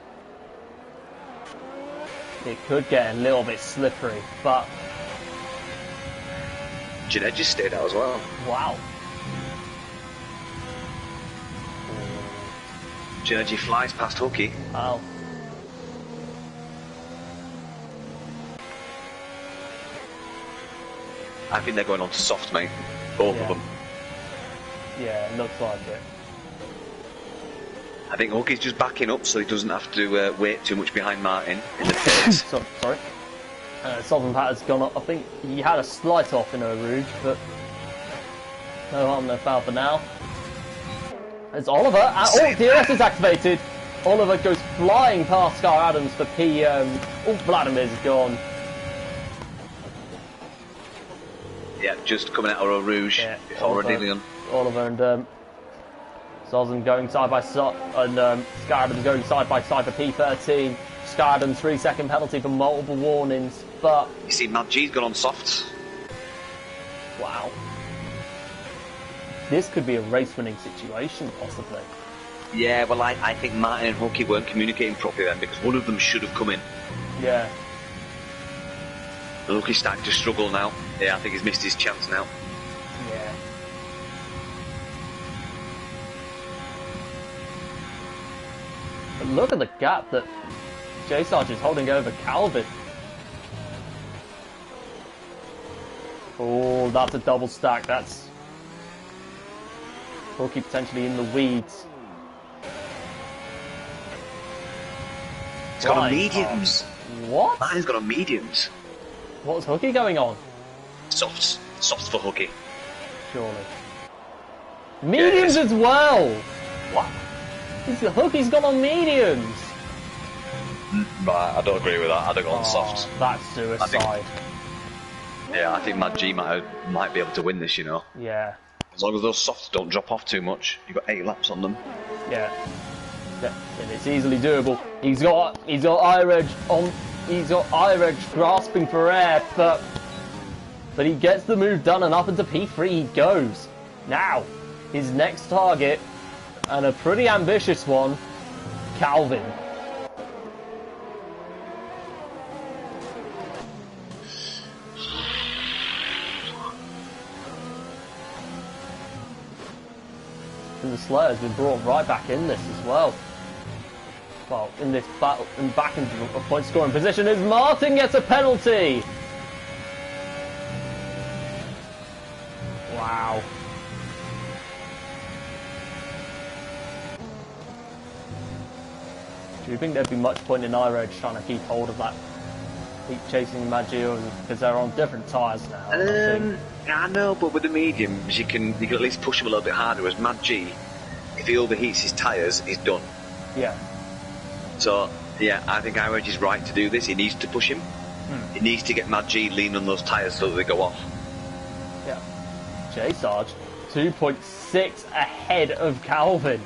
It could get a little bit slippery, but... Jeanette just stayed out as well. Wow. Jeanette flies past Hooky. Wow. I think they're going on to soft, mate. Both of them. Yeah, it looks like it. I think Hooky's just backing up so he doesn't have to wait too much behind Martin in the pace. Sorry. Southern Pat has gone up. I think he had a slight off in Eau Rouge, but no harm, no foul for now. It's Oliver. Oh, DRS is activated. Oliver goes flying past Scar Adams for P. Vladimir's gone. Yeah, just coming out of Eau Rouge. Yeah, Oliver and Sosm going side by side, and Scar Adams going side by side for P13. Scar Adams 3-second penalty for multiple warnings, but you see, Matt G's gone on softs. Wow. This could be a race-winning situation, possibly. Yeah, well, I think Martin and Hooky weren't communicating properly then, because one of them should have come in. Yeah. And Hooky's starting to struggle now. Yeah, I think he's missed his chance now. Yeah. But look at the gap that J Sarge is holding over Calvin. Oh, that's a double stack. That's Hooky potentially in the weeds. He's got on mediums. What? Martin's got on mediums. What's Hooky going on? Softs. Softs for Hooky. Surely. Mediums as well! What? Hooky's gone on mediums! Right, I don't agree with that. I'd have gone softs. That's suicide. I think Mad G might be able to win this, you know. Yeah. As long as those softs don't drop off too much. You've got 8 laps on them. Yeah. And it's easily doable. He's got iReg on. He's got iReg grasping for air, but he gets the move done, and up into P3 he goes. Now, his next target, and a pretty ambitious one, Calvin. And the Slayer's been brought right back in this as well. Well, in this battle, and back into a point scoring position as Martin gets a penalty. Wow. Do you think there'd be much point in iReg trying to keep hold of that? Keep chasing Maggio because they're on different tyres now. I know, but with the mediums you can at least push him a little bit harder. Whereas Mad G, if he overheats his tyres, he's done. Yeah. So yeah, I think iReg is right to do this. He needs to push him. He needs to get Mad G lean on those tyres so that they go off. Yeah. J Sarge, 2.6 ahead of Calvin.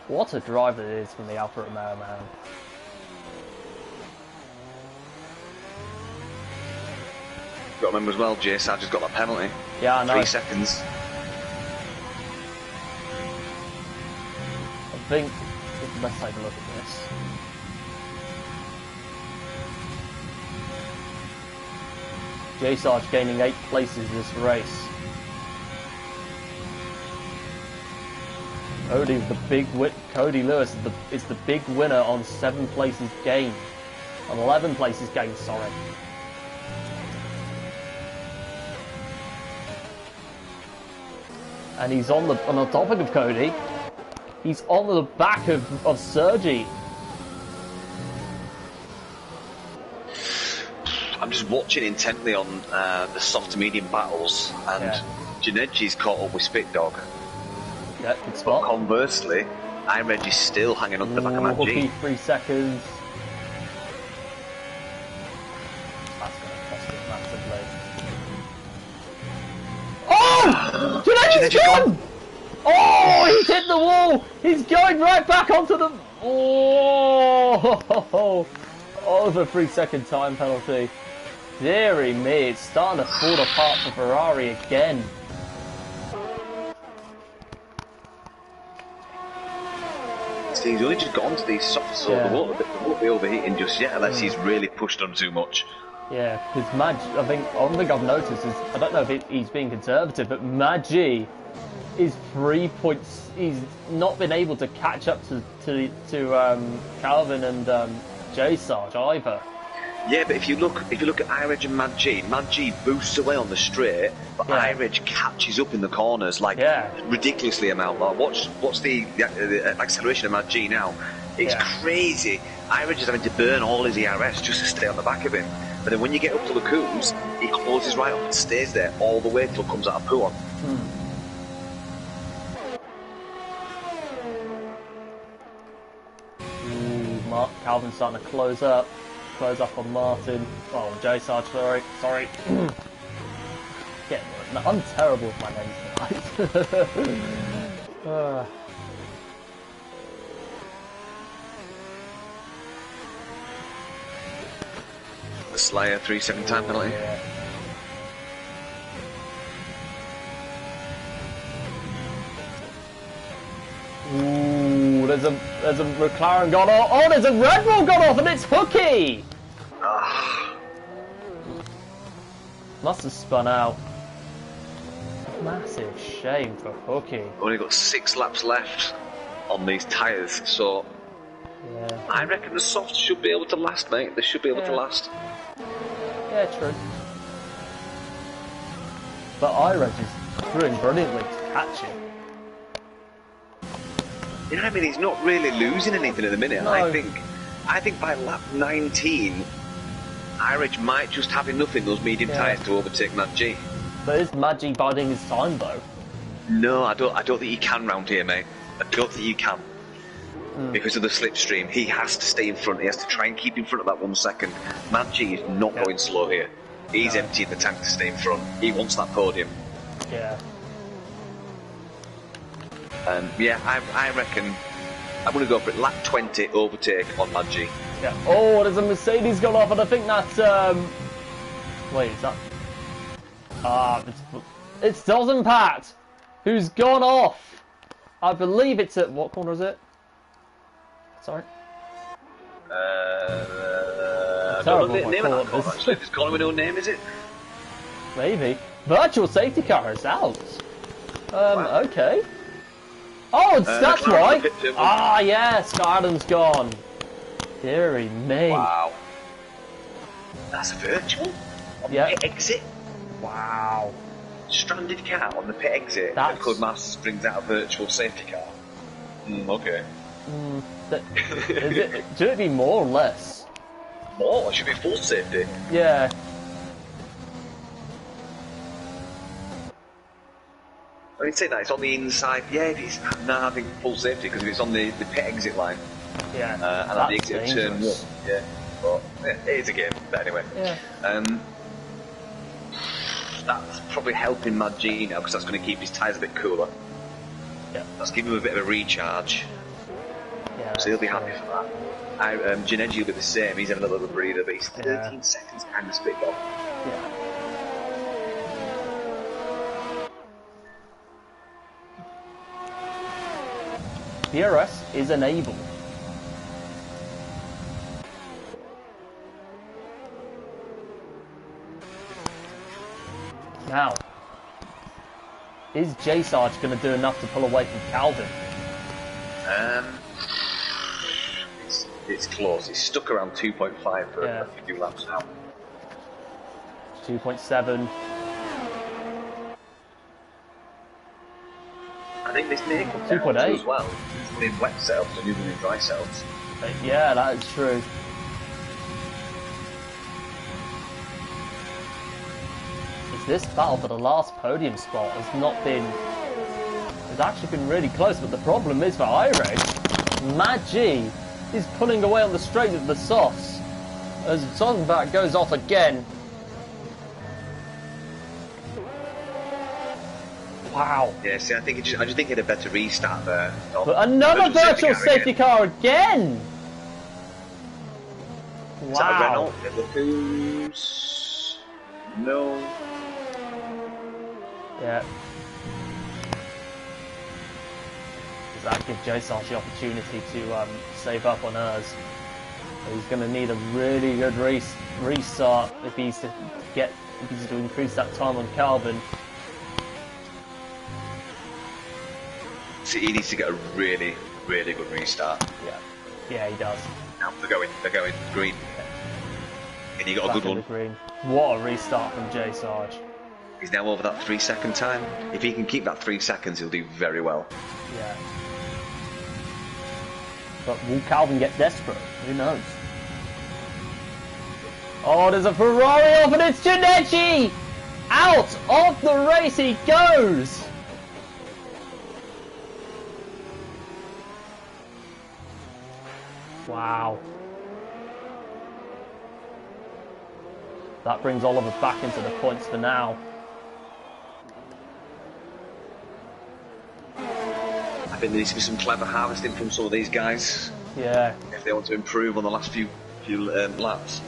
What a drive it is from the Alfa Romeo man. Got to remember as well, J Sarge has got that penalty. Yeah, I know. 3 seconds. I think let's take a look at this. J Sarge gaining 8 places this race. Cody Lewis is the big winner on 7 places gained. On 11 places gained, sorry. And he's on the topic of Cody, he's on the back of Sergi. I'm just watching intently on the soft to medium battles, and Janeggi's caught up with Spit Dog. Yeah, good spot. But conversely, iReg is still hanging on the back of Matt G. 3 seconds. That's going to cost him massively. Oh! Janeggi's gone! Oh, he's hit the wall! He's going right back onto the... Oh! Over 3 second time penalty. Deary me, it's starting to fall apart for Ferrari again. See, he's only just got onto these soft, so they won't be overheating just yet unless he's really pushed on too much. Yeah, because one thing I've noticed is, I don't know if he's being conservative, but Maggi is 3 points. He's not been able to catch up to Calvin and J Sarge either. Yeah, but if you look at iReg and Mad G boosts away on the straight, but iReg catches up in the corners ridiculously amount. Like, what's the acceleration of Mad G now? It's crazy. iReg is having to burn all his ERS just to stay on the back of him. But then when you get up to the Coombs, he closes right up and stays there all the way till comes out of Puon. Calvin's starting to close up on Martin. Oh, J Sarge, sorry. I'm terrible with my names tonight. The Slayer 3 second time penalty. Yeah. Ooh, there's a McLaren gone off. Oh, there's a Red Bull gone off, and it's Hooky. Must have spun out. Massive shame for Hooky. Only got 6 laps left on these tyres, so I reckon the softs should be able to last, mate. They should be able to last. Yeah, true. But iReg is doing brilliantly to catch it. You know what I mean? He's not really losing anything at the minute. No. I think by lap 19, iReg might just have enough in those medium tyres to overtake Mad G. But is Mad G biding his time though? No, I don't think he can round here, mate. I don't think he can. Because of the slipstream, he has to stay in front. He has to try and keep in front of that 1 second. Mad G is not going slow here. He's emptying the tank to stay in front. He wants that podium. Yeah. And I reckon I'm going to go for it. Lap 20 overtake on Mad G. Yeah. Oh, there's a Mercedes gone off, and I think that's wait, is that? It's Dozen Pat, who's gone off. I believe it's at, what corner is it? Sorry. Terrible name of that corner, actually. This corner with no name, is it? Maybe. Virtual safety car is out. Wow. Okay. Oh, that's why. Ah, yes, Garden's gone. Deary me. Wow. That's a virtual? On the pit exit? Wow. Stranded car on the pit exit. And Codemasters brings out a virtual safety car. Okay. Should it be more or less? More? It should be full safety. Yeah. I mean, say that, it's on the inside. Yeah, it is. No, I think full safety, because if it's on the pit exit line. Yeah. And on the exit of turn 1. Yeah. But yeah, it is a game. But anyway. Yeah. That's probably helping Mad G now, because that's going to keep his tyres a bit cooler. Yeah. That's giving him a bit of a recharge. Yeah. So he'll be happy for that. Ginetti will be the same. He's having a little breather, but he's 13 seconds behind the split off. Yeah. DRS is enabled. Now, is J Sarge going to do enough to pull away from Calvin? It's close. It's stuck around 2.5 for a few laps now. 2.7. I think this may come 2.8 as well. Usually in wet setups and usually in dry setups. Yeah, that is true. This battle for the last podium spot has not been... It's actually been really close, but the problem is for iRace, Mad G is pulling away on the straight of the softs as Sonnenbach goes off again. Wow. Yeah, see, I just think he had a better restart there. But another virtual safety car again! Wow. Is that a Renault? No. Yeah. Does that give J Sarge the opportunity to save up on hers? So he's going to need a really good restart if he's to increase that time on Calvin. So he needs to get a really, really good restart. Yeah, he does. Now they're going green. And he got a good one. Green. What a restart from J Sarge. He's now over that 3-second time. If he can keep that 3 seconds, he'll do very well. Yeah. But will Calvin get desperate? Who knows? Oh, there's a Ferrari off and it's Ginetti! Out of the race he goes! Wow. That brings Oliver back into the points for now. I think there needs to be some clever harvesting from some of these guys. Yeah. If they want to improve on the last few laps.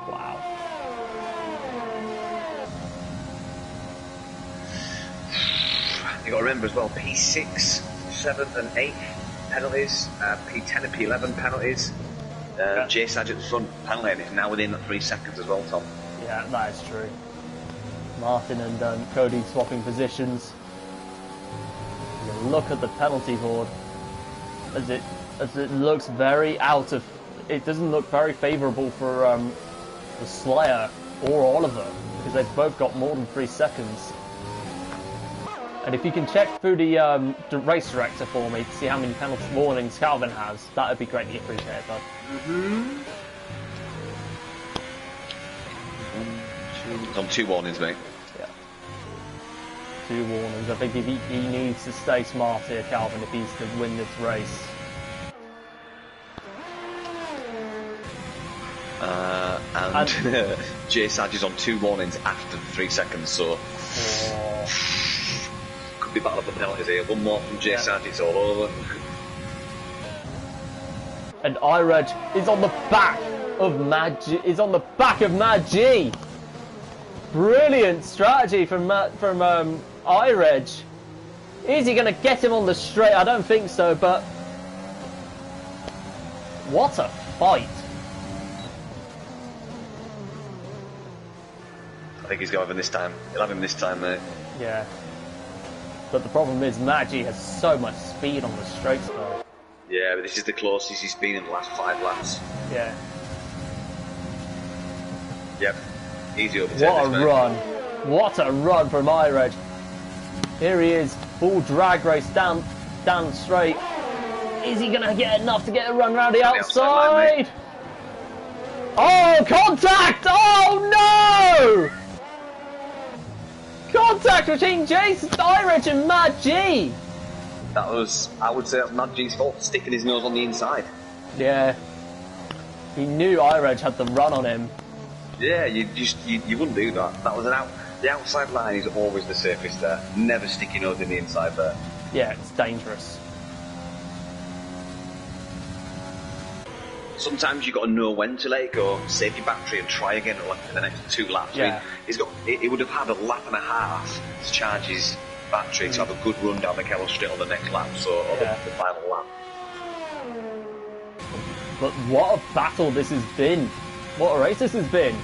Wow. You got to remember as well, P6, 7 and 8 penalties, P10 and P11 penalties. J Sarge at the front penalty, and it's now within that 3 seconds as well, Tom. Yeah, that is true. Martin and Cody swapping positions. Look at the penalty board as it looks very out of. It doesn't look very favourable for Slayer or Oliver because they've both got more than 3 seconds. And if you can check through the race director for me to see how many penalty warnings Calvin has, that would be greatly appreciated, bud. On 2 warnings, mate. Yeah. 2 warnings. I think he needs to stay smart here, Calvin, if he's to win this race. And J Sarge is on 2 warnings after 3 seconds, so... Oh. could be battle up the penalties here. One more from Jay Sarge, it's all over. And iReg is on the back of Mad G. Brilliant strategy from iReg. Is he going to get him on the straight? I don't think so, but what a fight. I think he's going to have him this time. He'll have him this time, mate. Yeah. But the problem is Maggi has so much speed on the straights though. Yeah, but this is the closest he's been in the last 5 laps. Yeah. Yep. Easy over. What a run. What a run from iReg. Here he is, full drag race down straight. Is he going to get enough to get a run round the outside? Oh, contact! Oh no! Contact between Jason iReg and Mad G. That was, I would say, that's Mad G's fault, sticking his nose on the inside. Yeah. He knew iReg had the run on him. Yeah, you wouldn't do that. That was the outside line is always the safest there. Never stick your nose in the inside there. Yeah, it's dangerous. Sometimes you've got to know when to let it go, save your battery and try again in the next 2 laps. Yeah. I mean, he would have had a lap and a half to charge his battery to have a good run down the Kello Straight on the next lap, so the final lap. But what a battle this has been. What a race this has been.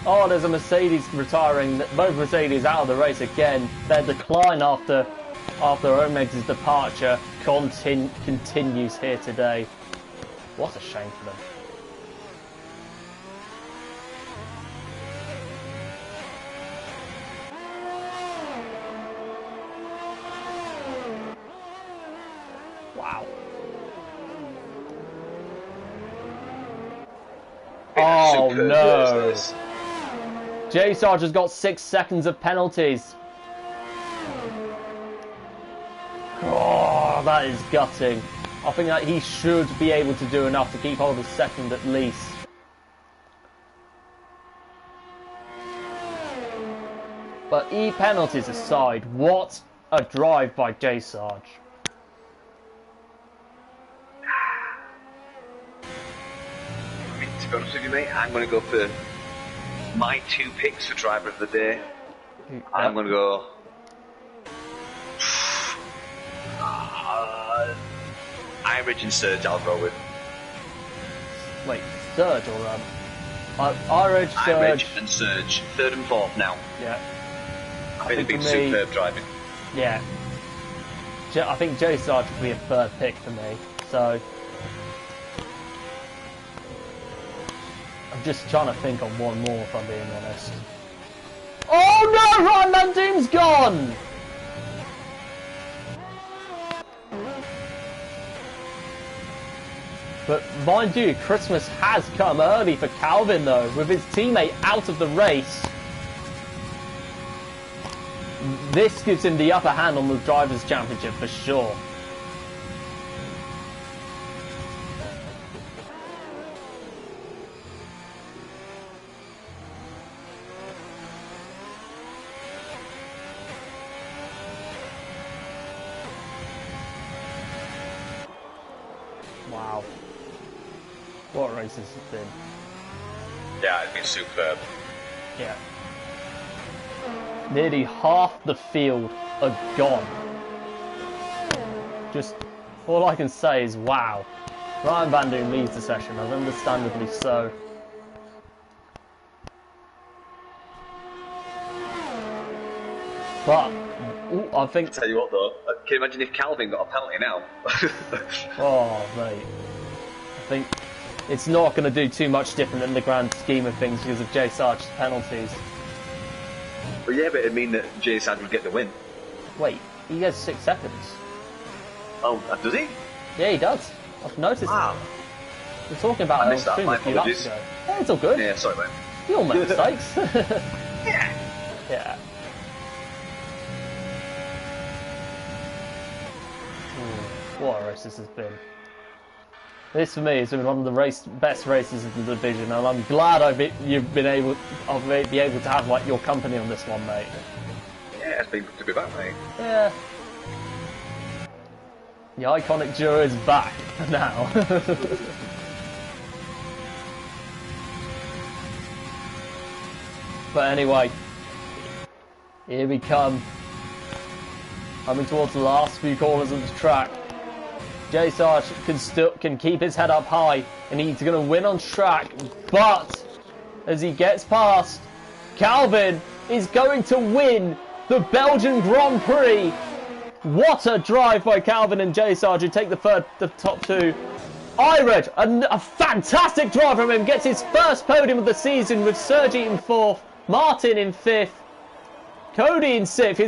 Oh, there's a Mercedes retiring, both Mercedes out of the race again. Their decline after Omeg's departure continues here today. What a shame for them. Wow. Oh no! J Sarge has got 6 seconds of penalties. Oh, that is gutting. I think that he should be able to do enough to keep hold of second at least. But penalties aside, what a drive by J Sarge. To be honest with you, mate, I'm going to go for my 2 picks for driver of the day. I'm going to go. iReg and Surge, I'll go with. Wait, Surge or iReg, Surge. iReg and Surge, 3rd and 4th now. Yeah. I think they've been superb driving. Yeah. I think J Sarge would be a 3rd pick for me, so. I'm just trying to think on one more, if I'm being honest. Oh no! Ryan Mandoom's gone! But mind you, Christmas has come early for Calvin though, with his teammate out of the race. This gives him the upper hand on the Drivers' Championship for sure. Wow. What a race this has been. Yeah, it's been superb. Yeah. Nearly half the field are gone. Just, all I can say is wow. Ryan Van Doon leads the session, and understandably so. But, I think... I'll tell you what though, can you imagine if Calvin got a penalty now? Oh, mate. I think it's not going to do too much different in the grand scheme of things because of J Sarge's penalties. Well, yeah, but it'd mean that J Sarge would get the win. Wait, he has 6 seconds. Oh, does he? Yeah, he does. I've noticed Wow. it. We're talking about it on stream a few laps ago. Yeah, it's all good. Yeah, sorry, mate. We all make mistakes. Yeah. Yeah. What a race this has been. This for me has been one of the best races in the division, and I'm glad you've been able to have like your company on this one, mate. Yeah, Yeah, it's been good to be back, mate. Yeah. The iconic duo is back now. But anyway, here we come. Coming towards the last few corners of the track. J Sarge can keep his head up high, and he's going to win on track. But as he gets past, Calvin is going to win the Belgian Grand Prix. What a drive by Calvin and J Sarge, who take the top two. Ired, a fantastic drive from him, gets his first podium of the season with Sergi in 4th, Martin in 5th, Cody in 6th.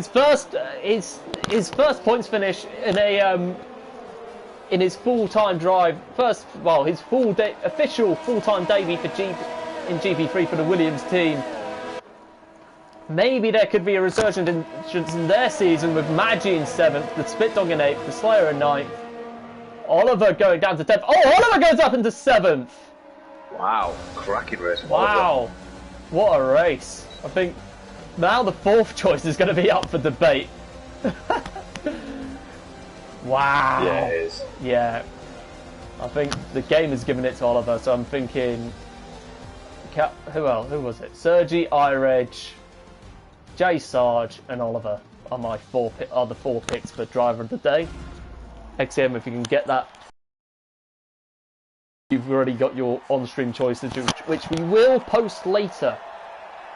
His first points finish in his full-time drive. His official full-time debut for in GP3 for the Williams team. Maybe there could be a resurgence in their season with Maggi in 7th, the Spit Dog in 8th, the Slayer in 9th. Oliver going down to 10th. Oh, Oliver goes up into 7th. Wow, cracking race. Wow, what a race. I think now the 4th choice is going to be up for debate. Wow. Yeah, it is. Yeah. I think the game has given it to Oliver, so I'm thinking... Who was it? Sergi, Iredge, J Sarge and Oliver are the 4 picks for driver of the day. XM, if you can get that, you've already got your on-stream choices, which we will post later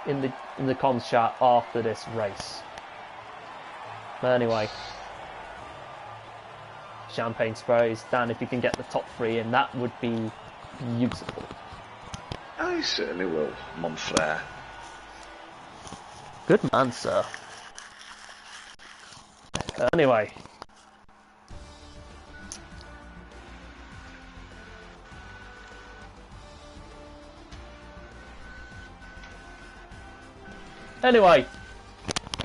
in the comms chat after this race. But anyway, champagne sprays. Dan, if you can get the top 3 in, that would be beautiful. I certainly will, mon frere. Good man, sir. Anyway.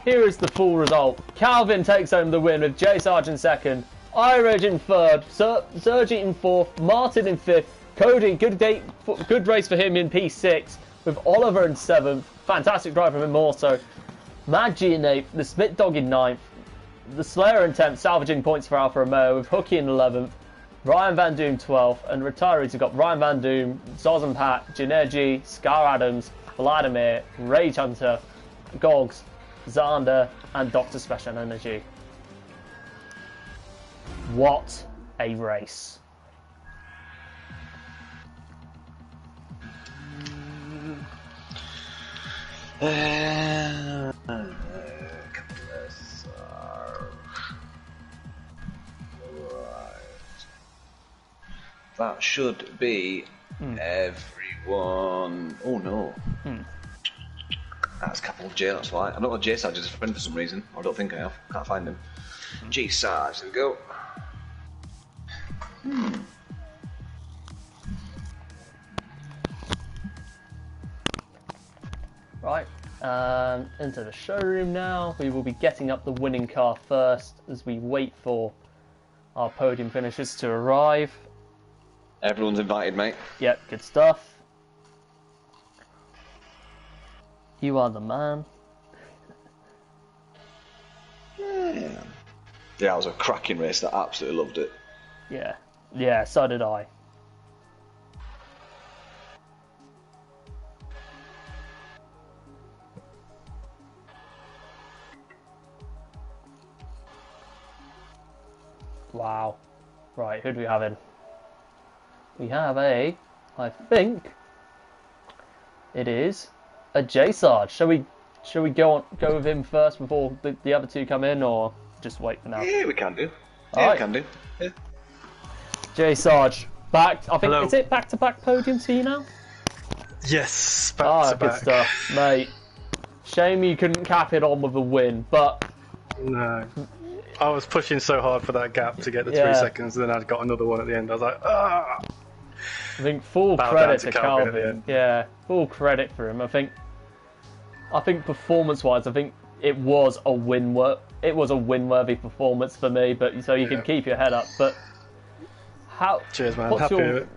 Here is the full result. Calvin takes home the win with J Sarge in 2nd, Iredge in 3rd, Sergi in 4th, Martin in 5th, Cody, good race for him in P6, with Oliver in 7th, fantastic drive from him also, Maggi in 8th, the Spit Dog in 9th, the Slayer in 10th, salvaging points for Alfa Romeo, with Hooky in 11th, Ryan Van Doom 12th, and retirees have got Ryan Van Doom, Zoz and Pat, Janeji, Scar Adams, Vladimir, Rage Hunter, Gogs, Zander, and Dr. Special Energy. What a race. That should be everyone. Oh no. That's capital J, that's why. I don't know J Sarge is a friend for some reason. I don't think I have. Can't find him. J Sarge, there we go. Right, into the showroom now. We will be getting up the winning car first as we wait for our podium finishers to arrive. Everyone's invited, mate. Yep, good stuff. You are the man. Yeah, it was a cracking race. I absolutely loved it. Yeah, so did I. Wow. Right, who do we have in? We have I think it is a J Sarge. Shall we go with him first before the other two come in, or just wait for now? Yeah, we can do. We can do. Yeah. J Sarge, back. I think Hello. Is it back-to-back podiums for you now? Yes, back to good back. stuff, mate. Shame you couldn't cap it on with a win, but No. I was pushing so hard for that gap to get the 3 Yeah. seconds, and then I got another one at the end. I was like, ah! I think full Bow credit down to to Calvin at the Calvin. end. Yeah, full credit for him. I think performance-wise, I think it was a win-worthy performance for me. But so you can keep your head up. But how? Cheers, man. Happy with it.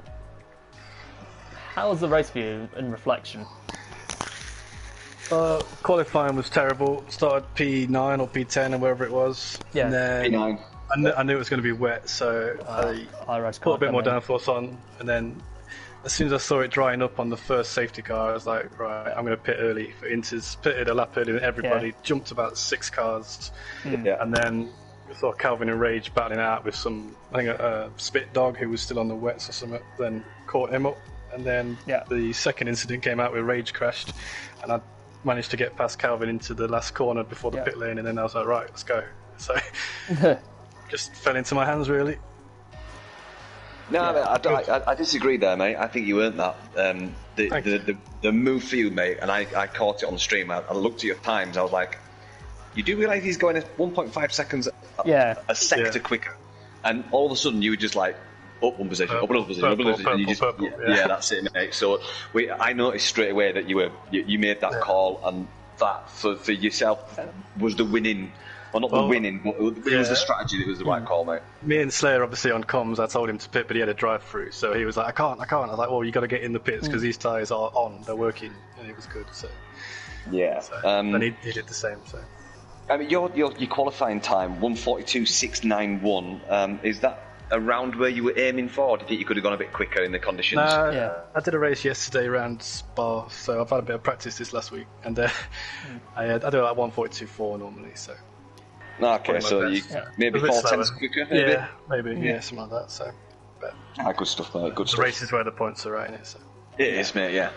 How was the race for you in reflection? Qualifying was terrible. Started P9 or P10 or wherever it was. Yeah. And then P9. I knew it was going to be wet, so I put a bit more downforce on. And then as soon as I saw it drying up on the first safety car, I was like, right, I'm going to pit early for Inters. Pitted a lap earlier than everybody. Jumped about 6 cars. And then I saw Calvin and Rage battling out with some, I think a spit dog who was still on the wets or something. Then caught him up. And then the second incident came out where Rage crashed. And I managed to get past Calvin into the last corner before the pit lane, and then I was like, right, let's go. So just fell into my hands, really. No, I disagree there, mate. I think you earned that. The move for you, mate, and I caught it on the stream. I looked at your times. I was like, you do realise he's going 1.5 seconds a sector quicker, and all of a sudden you were just like, up one position, up another position, up another position. Yeah, that's it, mate. So I noticed straight away that you made that call, and that for yourself was the winning, or not the winning, but it was the strategy that was the right call, mate. Me and Slayer, obviously on comms, I told him to pit, but he had a drive-through, so he was like, I can't. I was like, well, you got to get in the pits because these tyres are on, they're working, and it was good. So and he did the same. So I mean, your qualifying time 1:42.691. Is that around where you were aiming for? Do you think you could have gone a bit quicker in the conditions? I did a race yesterday around Spa, so I've had a bit of practice this last week, and I do like 1:42.4 normally. So okay, so you maybe 4 tenths quicker. Maybe something like that. So, but good stuff, mate. Good stuff. The race is where the points are, right? In it, so. It is, mate. Yeah.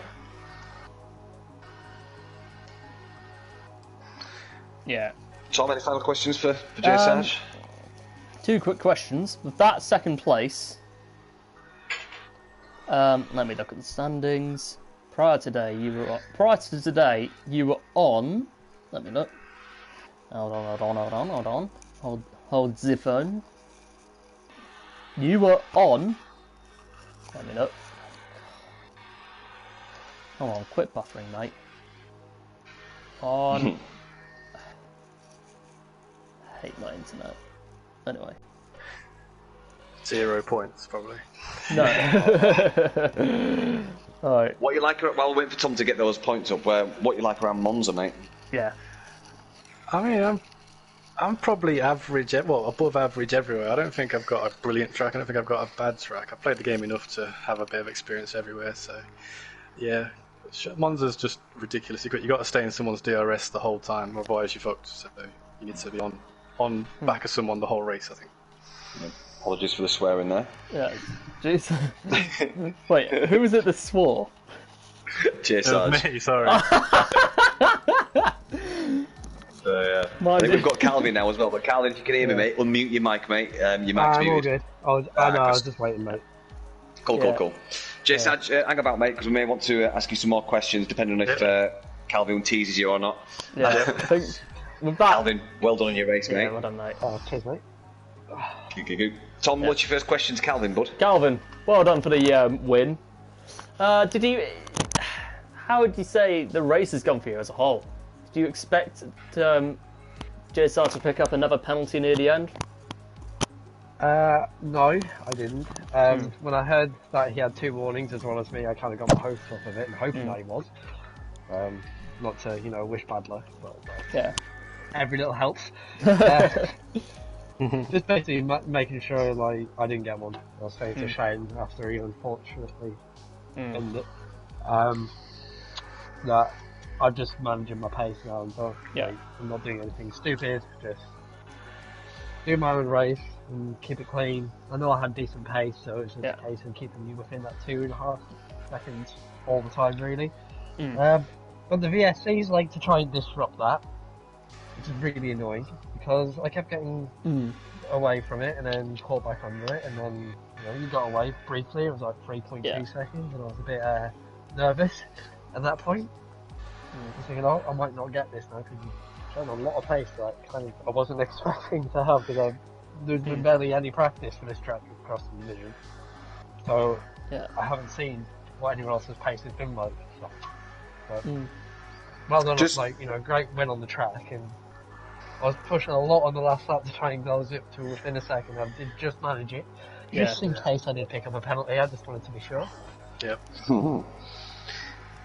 Yeah. Tom, any final questions for Jay Sarge? 2 quick questions. With that second place, let me look at the standings. Prior to today, you were on. Let me look. Hold on. Hold the phone. You were on. Let me look. Come on, quit buffering, mate. On. I hate my internet. Anyway. 0 points, probably. No. Alright. What you like, while we're waiting for Tom to get those points up, what you like around Monza, mate? Yeah. I mean, I'm probably average, above average everywhere. I don't think I've got a brilliant track. I don't think I've got a bad track. I've played the game enough to have a bit of experience everywhere, so yeah. Monza's just ridiculously quick. You've got to stay in someone's DRS the whole time, otherwise you're fucked. So you need to be on back of someone the whole race, I think. Yeah. Apologies for the swearing there. Yeah, jeez. Wait, who was it that swore? Jay Sarge. Me, sorry. I think we've got Calvin now as well, but Calvin, if you can hear me, mate, unmute your mic, mate. Your mic's I'm muted. all good. I was just waiting, mate. Cool. Jay Sarge, hang about, mate, because we may want to ask you some more questions, depending on if Calvin teases you or not. Yeah, I think with that... Calvin, well done on your race, mate. Well done, mate. Cheers, mate. Good. Tom, what's your first question to Calvin, bud? Calvin, well done for the win. How would you say the race has gone for you as a whole? Do you expect JSR to pick up another penalty near the end? No, I didn't. When I heard that he had 2 warnings as well as me, I kind of got my hopes up of it and hoping that he was. Not to, wish bad luck, but every little helps. Just basically making sure I didn't get one. I was saying to Shane after he unfortunately ended it. That I'm just managing my pace now and I'm not doing anything stupid, just do my own race and keep it clean. I know I had decent pace, so it's just a case of keeping you within that 2.5 seconds all the time, really. But the VSCs like to try and disrupt that, which is really annoying because I kept getting away from it and then caught back under it, and then you got away briefly. It was like 3.2 seconds, and I was a bit nervous at that point. I was thinking, I might not get this now because you're showing a lot of pace that I wasn't expecting to have, because there's been barely any practice for this track across the division. So I haven't seen what anyone else's pace has been like. So. But, well done, great win on the track, and I was pushing a lot on the last lap to try and close it to within a second. I did just manage it, just in case I did pick up a penalty. I just wanted to be sure. Yep.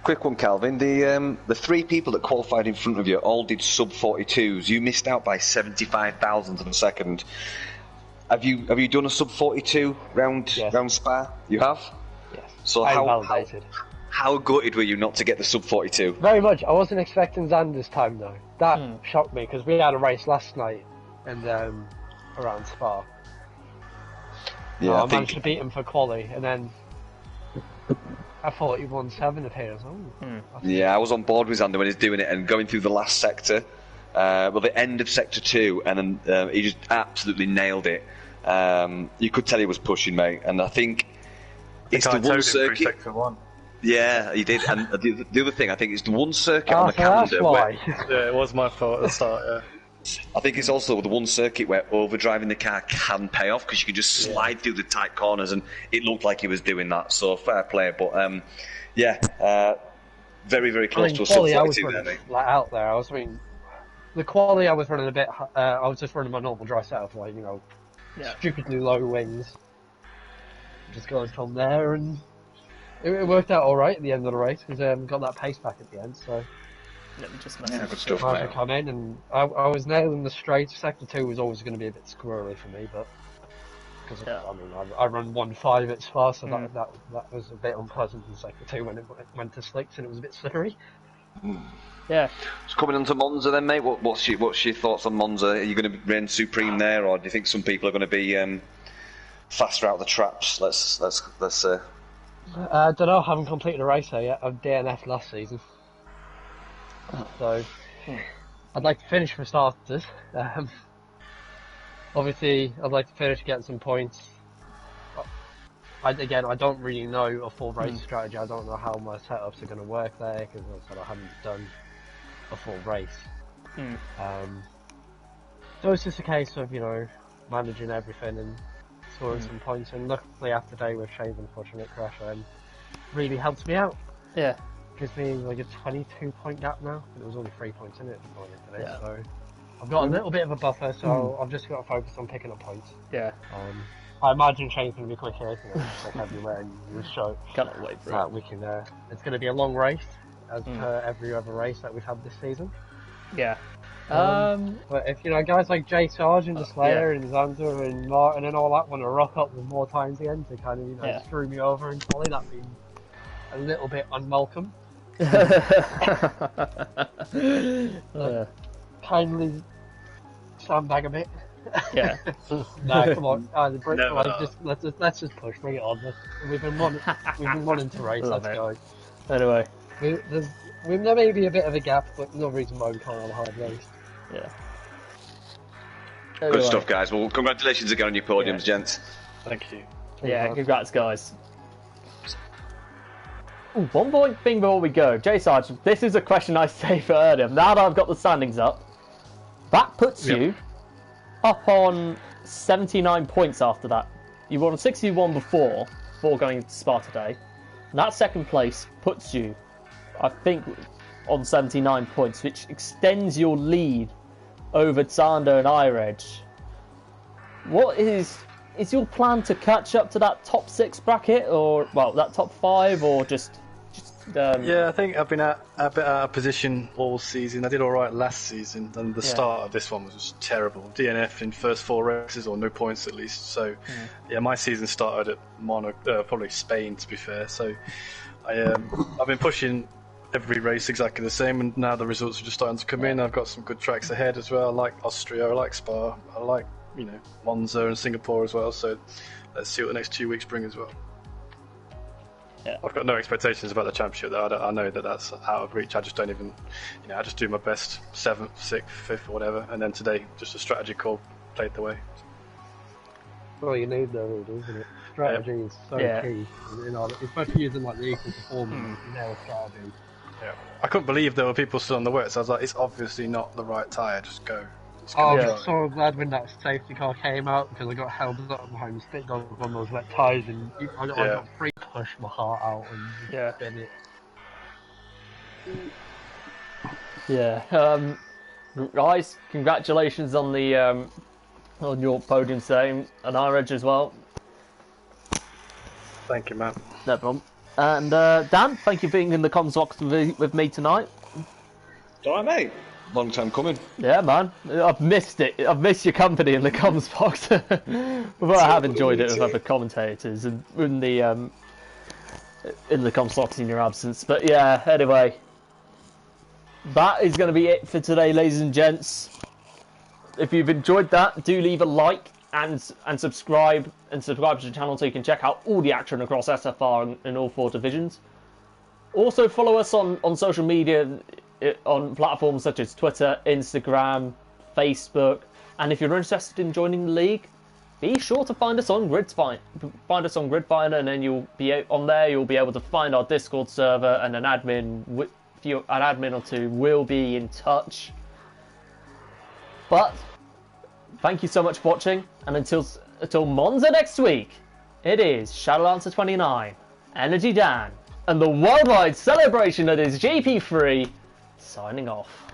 Quick one, Calvin. The 3 people that qualified in front of you all did sub 42s. You missed out by 75,000 of a second. Have you done a sub 42 round Spa? You have. Yes. So how gutted were you not to get the sub 42? Very much. I wasn't expecting Zan this time though. That shocked me because we had a race last night and around Spa. Yeah, I managed to beat him for quali, and then I thought he won 7 appears. Yeah, I was on board with Xander when he's doing it and going through the last sector. The end of sector 2, and then he just absolutely nailed it. You could tell he was pushing, mate, and I think it's the one circuit. Sector 1. Yeah, he did. And the other thing, I think it's the one circuit on the calendar. That's why. Yeah, it was my fault at the start. Yeah. I think it's also the one circuit where overdriving the car can pay off because you can just slide through the tight corners, and it looked like he was doing that. So fair play, but very very close to a sub 42 there, mate. Like out there, the quality I was running a bit. I was just running my normal dry setup, like stupidly low wings. Just going from there, and it worked out all right at the end of the race because got that pace back at the end. So. Let me just good stuff, I come in and I was nailing the straight. Sector 2 was always going to be a bit squirrely for me, but because I run 1.5 at Spa, so that was a bit unpleasant in Sector 2 when it went to slicks and it was a bit slippery. Yeah. So coming on to Monza then, mate. What's your thoughts on Monza? Are you going to reign supreme there, or do you think some people are going to be faster out of the traps? Let's I don't know. I haven't completed a race there yet. I've DNF'd last season. So, I'd like to finish for starters. Obviously, I'd like to finish getting some points. I don't really know a full race strategy. I don't know how my setups are going to work there because I haven't done a full race. So it's just a case of managing everything and scoring some points. And luckily, after day with Shane's unfortunate crash, really helped me out. Yeah. Gives me like a 22-point gap now. There was only 3 points in it going into this, so I've got a little bit of a buffer. So I've just got to focus on picking up points. Yeah. I imagine Shane's going to be quick here. It's like everywhere, and you show. Cannot wait for it. We can. It's going to be a long race, as per every other race that we've had this season. Yeah. But if guys like Jay Sargent, the Slayer, and Xander and Martin and all that want to rock up with more time at the end to kind of screw me over and Polly, that'd be a little bit unwelcome. Kindly sandbag a bit. Yeah. No, come on. Let's just push. Bring it on. We've been wanting to race. Let's go. Anyway, there may be a bit of a gap, but no reason why we can't have a hard race. Yeah. Good stuff, guys. Well, congratulations again on your podiums, gents. Thank you. Yeah, congrats, guys. Ooh, one more thing before we go. Jay Sargent, this is a question I saved for earlier. Now that I've got the standings up, that puts you up on 79 points after that. You won 61 before going to Spa today. And that second place puts you, I think, on 79 points, which extends your lead over Xander and Irej. What is your plan to catch up to that top 6 bracket, or that top 5, or just? Yeah, I think I've been a bit out of position all season. I did all right last season, and the start of this one was just terrible. DNF in first 4 races, or no points at least. So, my season started at probably Spain, to be fair. So, I've been pushing every race exactly the same, and now the results are just starting to come in. I've got some good tracks ahead as well. I like Austria, I like Spa, I like Monza and Singapore as well. So, let's see what the next 2 weeks bring as well. Yeah. I've got no expectations about the championship though. I know that that's out of reach. I just don't even, I just do my best, 7th, 6th, 5th or whatever, and then today just a strategy call played the way. Well, you need though, isn't it? Strategy is so key, especially using like the equal performance. You know, strategy. Yeah, I couldn't believe there were people still on the wet, so I was like, it's obviously not the right tyre. Just go. I'm so glad when that safety car came out because I got held up behind the stick on one of those wet tyres and I got free push my heart out and spin it. Yeah. Guys, congratulations on the on your podium today, and Irej as well. Thank you, man. No problem. And Dan, thank you for being in the comms box with me tonight. Alright, mate. Long time coming. Yeah, man. I've missed it. I've missed your company in the comms box. But I have enjoyed it with other commentators and in the comms box in your absence. But yeah, anyway. That is going to be it for today, ladies and gents. If you've enjoyed that, do leave a like and subscribe to the channel so you can check out all the action across SFR in all 4 divisions. Also follow us on social media on platforms such as Twitter, Instagram, Facebook, and if you're interested in joining the league, be sure to find us on Gridfinder. And then you'll be on there. You'll be able to find our Discord server, and an admin or two will be in touch. But thank you so much for watching, and until Monza next week, it is Shadowlancer 29, Energy Dan, and the worldwide celebration that is GP3 signing off.